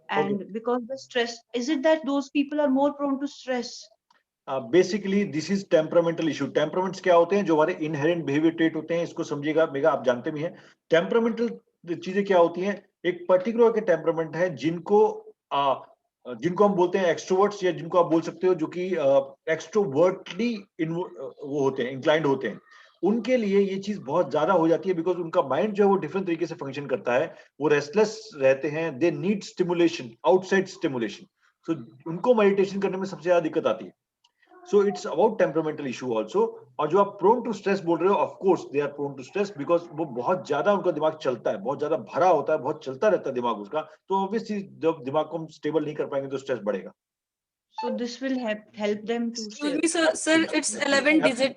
And because the stress, is it that those people are more prone to stress? Basically this is temperamental issue. Temperaments क्या होते हैं? जो हमारे inherent behavior trait होते हैं, इसको समझिएगा. Mega आप जानते भी हैं. Temperamental चीजें क्या होती हैं? एक particular के temperament है जिनको हम बोलते हैं एक्सट्रोवर्ट्स, या जिनको आप बोल सकते हो जो कि एक्सट्रोवर्टली वो होते हैं, इंक्लाइंड होते हैं. उनके लिए ये चीज बहुत ज्यादा हो जाती है बिकॉज उनका माइंड जो है वो डिफरेंट तरीके से फंक्शन करता है. वो रेस्टलेस रहते हैं. They need stimulation, outside stimulation. So उनको मेडिटेशन करने में सबसे ज्यादा दिक्कत आती है. So it's about temperamental issue also. और जो आप prone to stress बोल रहे हो, of course they are prone to stress because वो बहुत ज्यादा उनका दिमाग चलता है, बहुत ज्यादा भरा होता है, बहुत चलता रहता है दिमाग उसका. तो obviously जब दिमाग को हम stable नहीं कर पाएंगे तो stress बढ़ेगा. So this will help them to. Excuse me, sir, it's 11 digit.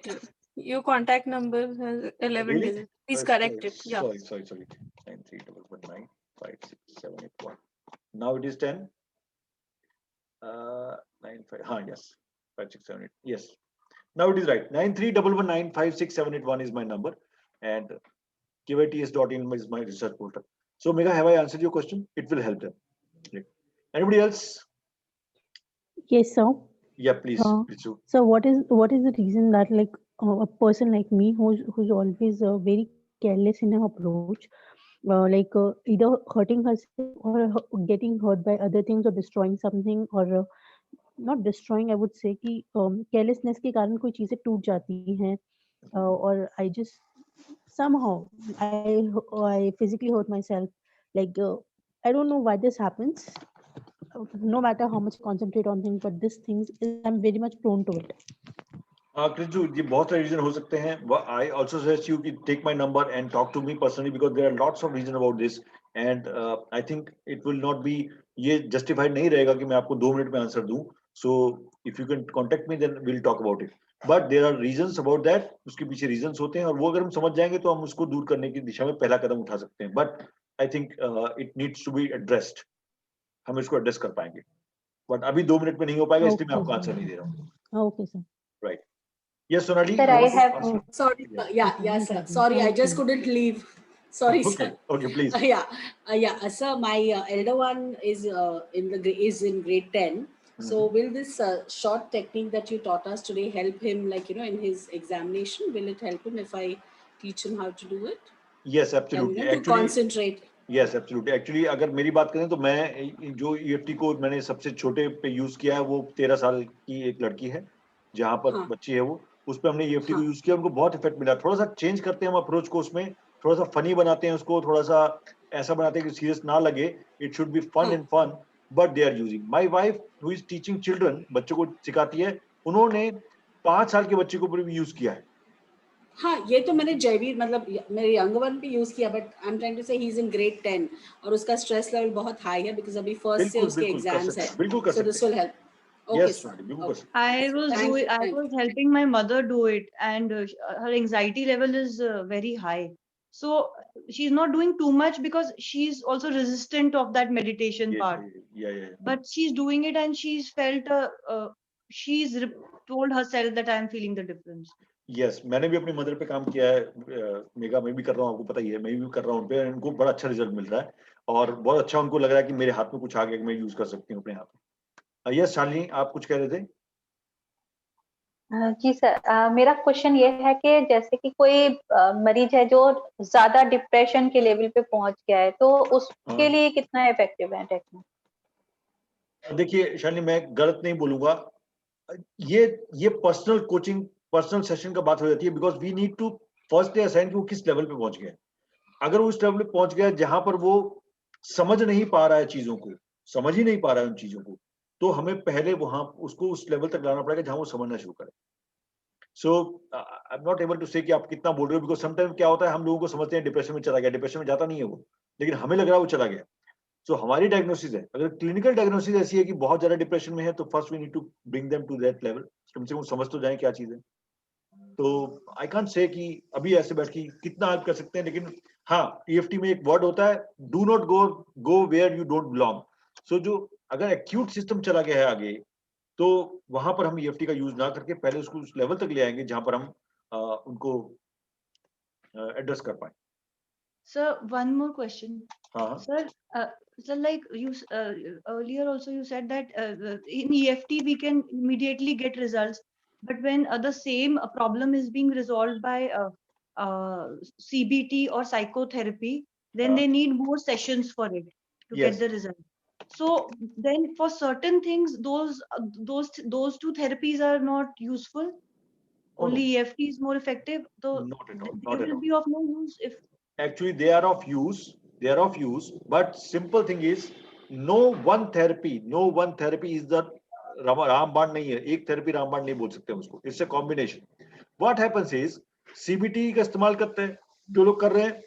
Your contact number has 11 Really? digit. Please correct it. Yeah. Sorry. 9311956781. Now it is 10. 95. Yes. 5678. Yes. Now it is right. 9311956781 is my number, and kvts.in is my research portal. So Megha, have I answered your question? It will help them. Anybody else? Yes, sir. Yeah, please. So what is the reason that like a person like me who's always very careless in her approach, either hurting herself or getting hurt by other things or destroying something, or not destroying, I would say कि carelessness के कारण कोई चीजें टूट जाती हैं, और I just somehow I physically hurt myself. Like I don't know why this happens. No matter how much concentrate on things, but this things I'm very much prone to it. Kritu, ये बहुत सारे reason हो सकते हैं. I also suggest you take my number and talk to me personally because there are lots of reason about this, and I think it will not be ये justified नहीं रहेगा कि मैं आपको 2 मिनट में आंसर दूं. So if you can contact me, then we'll talk about it. But there are reasons about that. उसके पीछे reasons होते हैं और वो अगर हम समझ जाएंगे तो हम उसको दूर करने की दिशा में पहला कदम उठा सकते हैं. But I think it needs to be addressed. हम इसको एड्रेस कर पाएंगे, बट अभी 2 मिनट में नहीं हो पाएगा, इसलिए मैं Okay, आपको sir. आंसर नहीं दे रहा हूँ. Okay, sir. Right. Yes Sonali, Sir, you I want to have ask? Sorry, sir. Yeah, sir. Sorry, I just couldn't leave. Sorry, Okay, sir. okay, please. Yeah. Sir, my elder one is in grade 10. So will this short technique that you taught us today help him, like, in his examination? Will it help him if I teach him how to do it? Yes, And, absolutely. to Actually, concentrate. yes, absolutely. Actually, अगर मेरी बात करें तो मैं जो EFT को मैंने सबसे छोटे पे यूज किया है वो 13 साल की एक लड़की है, जहाँ पर हाँ. बच्ची है वो, उस पे हमने EFT को हाँ. यूज किया, उनको बहुत इफेक्ट मिला. थोड़ा सा चेंज करते हैं हम अप्रोच को, उसमें थोड़ा सा फनी बनाते हैं उसको, थोड़ा सा ऐसा बनाते हैं कि सीरियस ना लगे. It should be fun and fun, but they are using. My wife who is teaching children, बच्चों को सिखाती है, उन्होंने 5 साल के बच्चे को ऊपर भी यूज किया है. हाँ, ये तो मैंने जयवीर मतलब मेरे यंग वन पे यूज किया, but I am trying to say he is in grade 10 और उसका स्ट्रेस लेवल बहुत हाई है बिकॉज़ अभी फर्स्ट से बिल्कुल उसके बिल्कुल कर एग्जाम्स सकते है. हैं, बिल्कुल कर So सकते this हैं. will help. Okay, Yes, sir. बिल्कुल कर Okay. सकते हैं. I was Thank doing, you, I thank was helping my mother do it, and her anxiety level is very high. So she's not doing too much because she's also resistant of that meditation Yeah, part. yeah. But she's doing it, and she's felt, she's told herself that I'm feeling the difference. Yes, मैंने भी अपनी mother पे काम किया है. Mega मैं भी कर रहा हूँ, आपको पता ही है, मैं भी कर रहा हूँ उन पे. उनको बड़ा अच्छा रिजल्ट मिल रहा है और बहुत अच्छा उनको लग रहा है कि मेरे हाथ में कुछ आ गया कि मैं यूज कर सकती हूँ अपने हाथ में. यस शालिनी, आप कुछ कह रहे थे? जी सर, मेरा क्वेश्चन ये है कि जैसे कि कोई मरीज है जो ज्यादा डिप्रेशन के लेवल पे पहुंच गया है, तो उसके लिए कितना इफेक्टिव है टेक्निक? देखिए शालिनी, मैं गलत नहीं बोलूंगा, ये पर्सनल कोचिंग, पर्सनल सेशन का बात हो जाती है, because we need to first assign कि वो किस लेवल पे पहुंच गया. अगर वो उस लेवल पे पहुंच गया जहां पर वो समझ नहीं पा रहा है चीजों को, समझ ही नहीं पा रहा है उन चीजों को, तो हमें पहले वहां उसको उस लेवल तक लाना पड़ेगा जहां वो समझना शुरू करे. So I am not able to say कि आप कितना बोल रहे हो, बिकॉज समटाइम क्या होता है, हम लोगों को समझते हैं डिप्रेशन में चला गया, डिप्रेशन में जाता नहीं है वो, लेकिन हमें लग रहा है वो चला गया. सो हमारी डायग्नोसिस है, अगर क्लिनिकल डायग्नोसिस ऐसी है कि बहुत ज्यादा डिप्रेशन में है, तो first we need to bring them to that level, कम से कम समझ तो जाए क्या चीज है. तो आई कांट से कि अभी ऐसे बैठ के कितना हेल्प कर सकते हैं, लेकिन हाँ, EFT में एक वर्ड होता है, do not go where you don't belong. So जो अगर एक्यूट सिस्टम चला गया है आगे, तो वहां पर हम EFT का यूज ना करके पहले उसको उस लेवल तक ले आएंगे जहां पर हम उनको एड्रेस कर पाए. Sir, one more question. हाँ. Sir, like you earlier also you said that in EFT we can immediately get results, but when the same problem is being resolved by CBT or psychotherapy, then they need more sessions for it to Yes. get the result. So then for certain things, those two therapies are not useful. Oh, Only no. EFT is more effective. So Not at all, they not at will all. be of no use if. Actually they are of use, but simple thing is, no one therapy is the रामबाण नहीं है. एक therapy रामबाण नहीं बोल सकते हम उसको, it's a combination. What happens is, CBT का इस्तेमाल करते हैं जो लोग कर रहे हैं.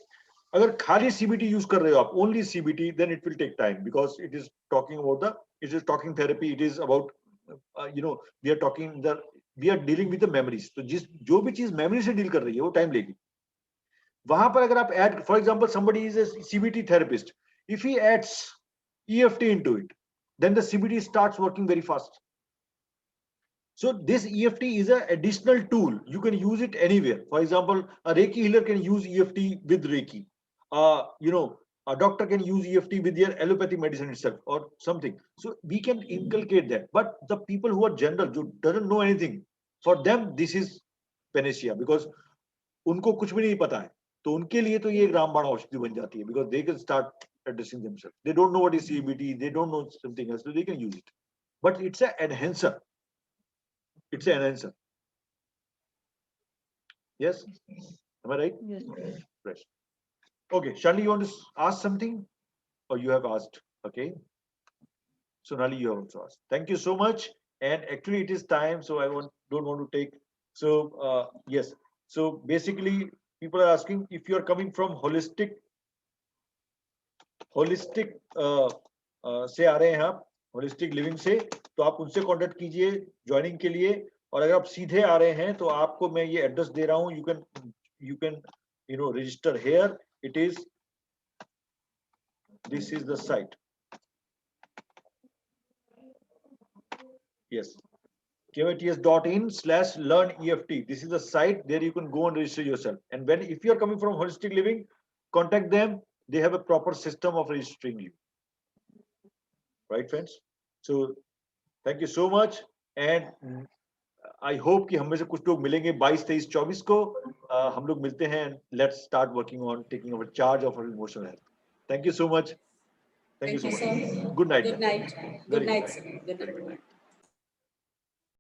अगर खाली CBT यूज कर रहे हो आप, only CBT, then it will take time, because it is talking therapy, it is about we are dealing with the memories. तो जो भी चीज मेमोरी से डील कर रही है वो टाइम लेगी. वहां पर अगर आप add, for example somebody is a CBT therapist, if he adds EFT into it, then the CBT starts working very fast. So this EFT is an additional tool, you can use it anywhere. For example, a Reiki healer can use EFT with Reiki. A doctor can use EFT with their allopathic medicine itself or something. So we can inculcate that. But the people who are general, who doesn't know anything, for them this is panacea, because उनको कुछ भी नहीं पता है, तो उनके लिए तो ये एक रामबाण औषधि बन जाती है, because they can start addressing themselves. They don't know what is CBT, they don't know something else, so they can use it. But it's an enhancer. It's an enhancer. Yes? Am I right? Yes. Right. Okay, Shani, you want to ask something? Or you have asked? Okay. Sonali, you have also asked. Thank you so much. And actually it is time, so I don't want to take. So yes. So basically people are asking if you are coming from holistic से आ रहे हैं आप, holistic living से, तो आप उनसे contact कीजिए joining के लिए. और अगर आप सीधे आ रहे हैं तो आपको मैं ये एड्रेस दे रहा हूं, you can register here. This is the site. Yes. KYTS.in/learn EFT. This is the site there you can go and register yourself. And when if you are coming from Holistic Living, contact them. They have a proper system of registering you. Right, friends? So thank you so much. And I hope कि हम में से कुछ लोग मिलेंगे 22, 23, 24 को हम लोग मिलते हैं. Let's start working on taking over charge of our emotional health. Thank you so much. Thank you so much. sir. Good night. Good night. Very Good night, sir. Good night.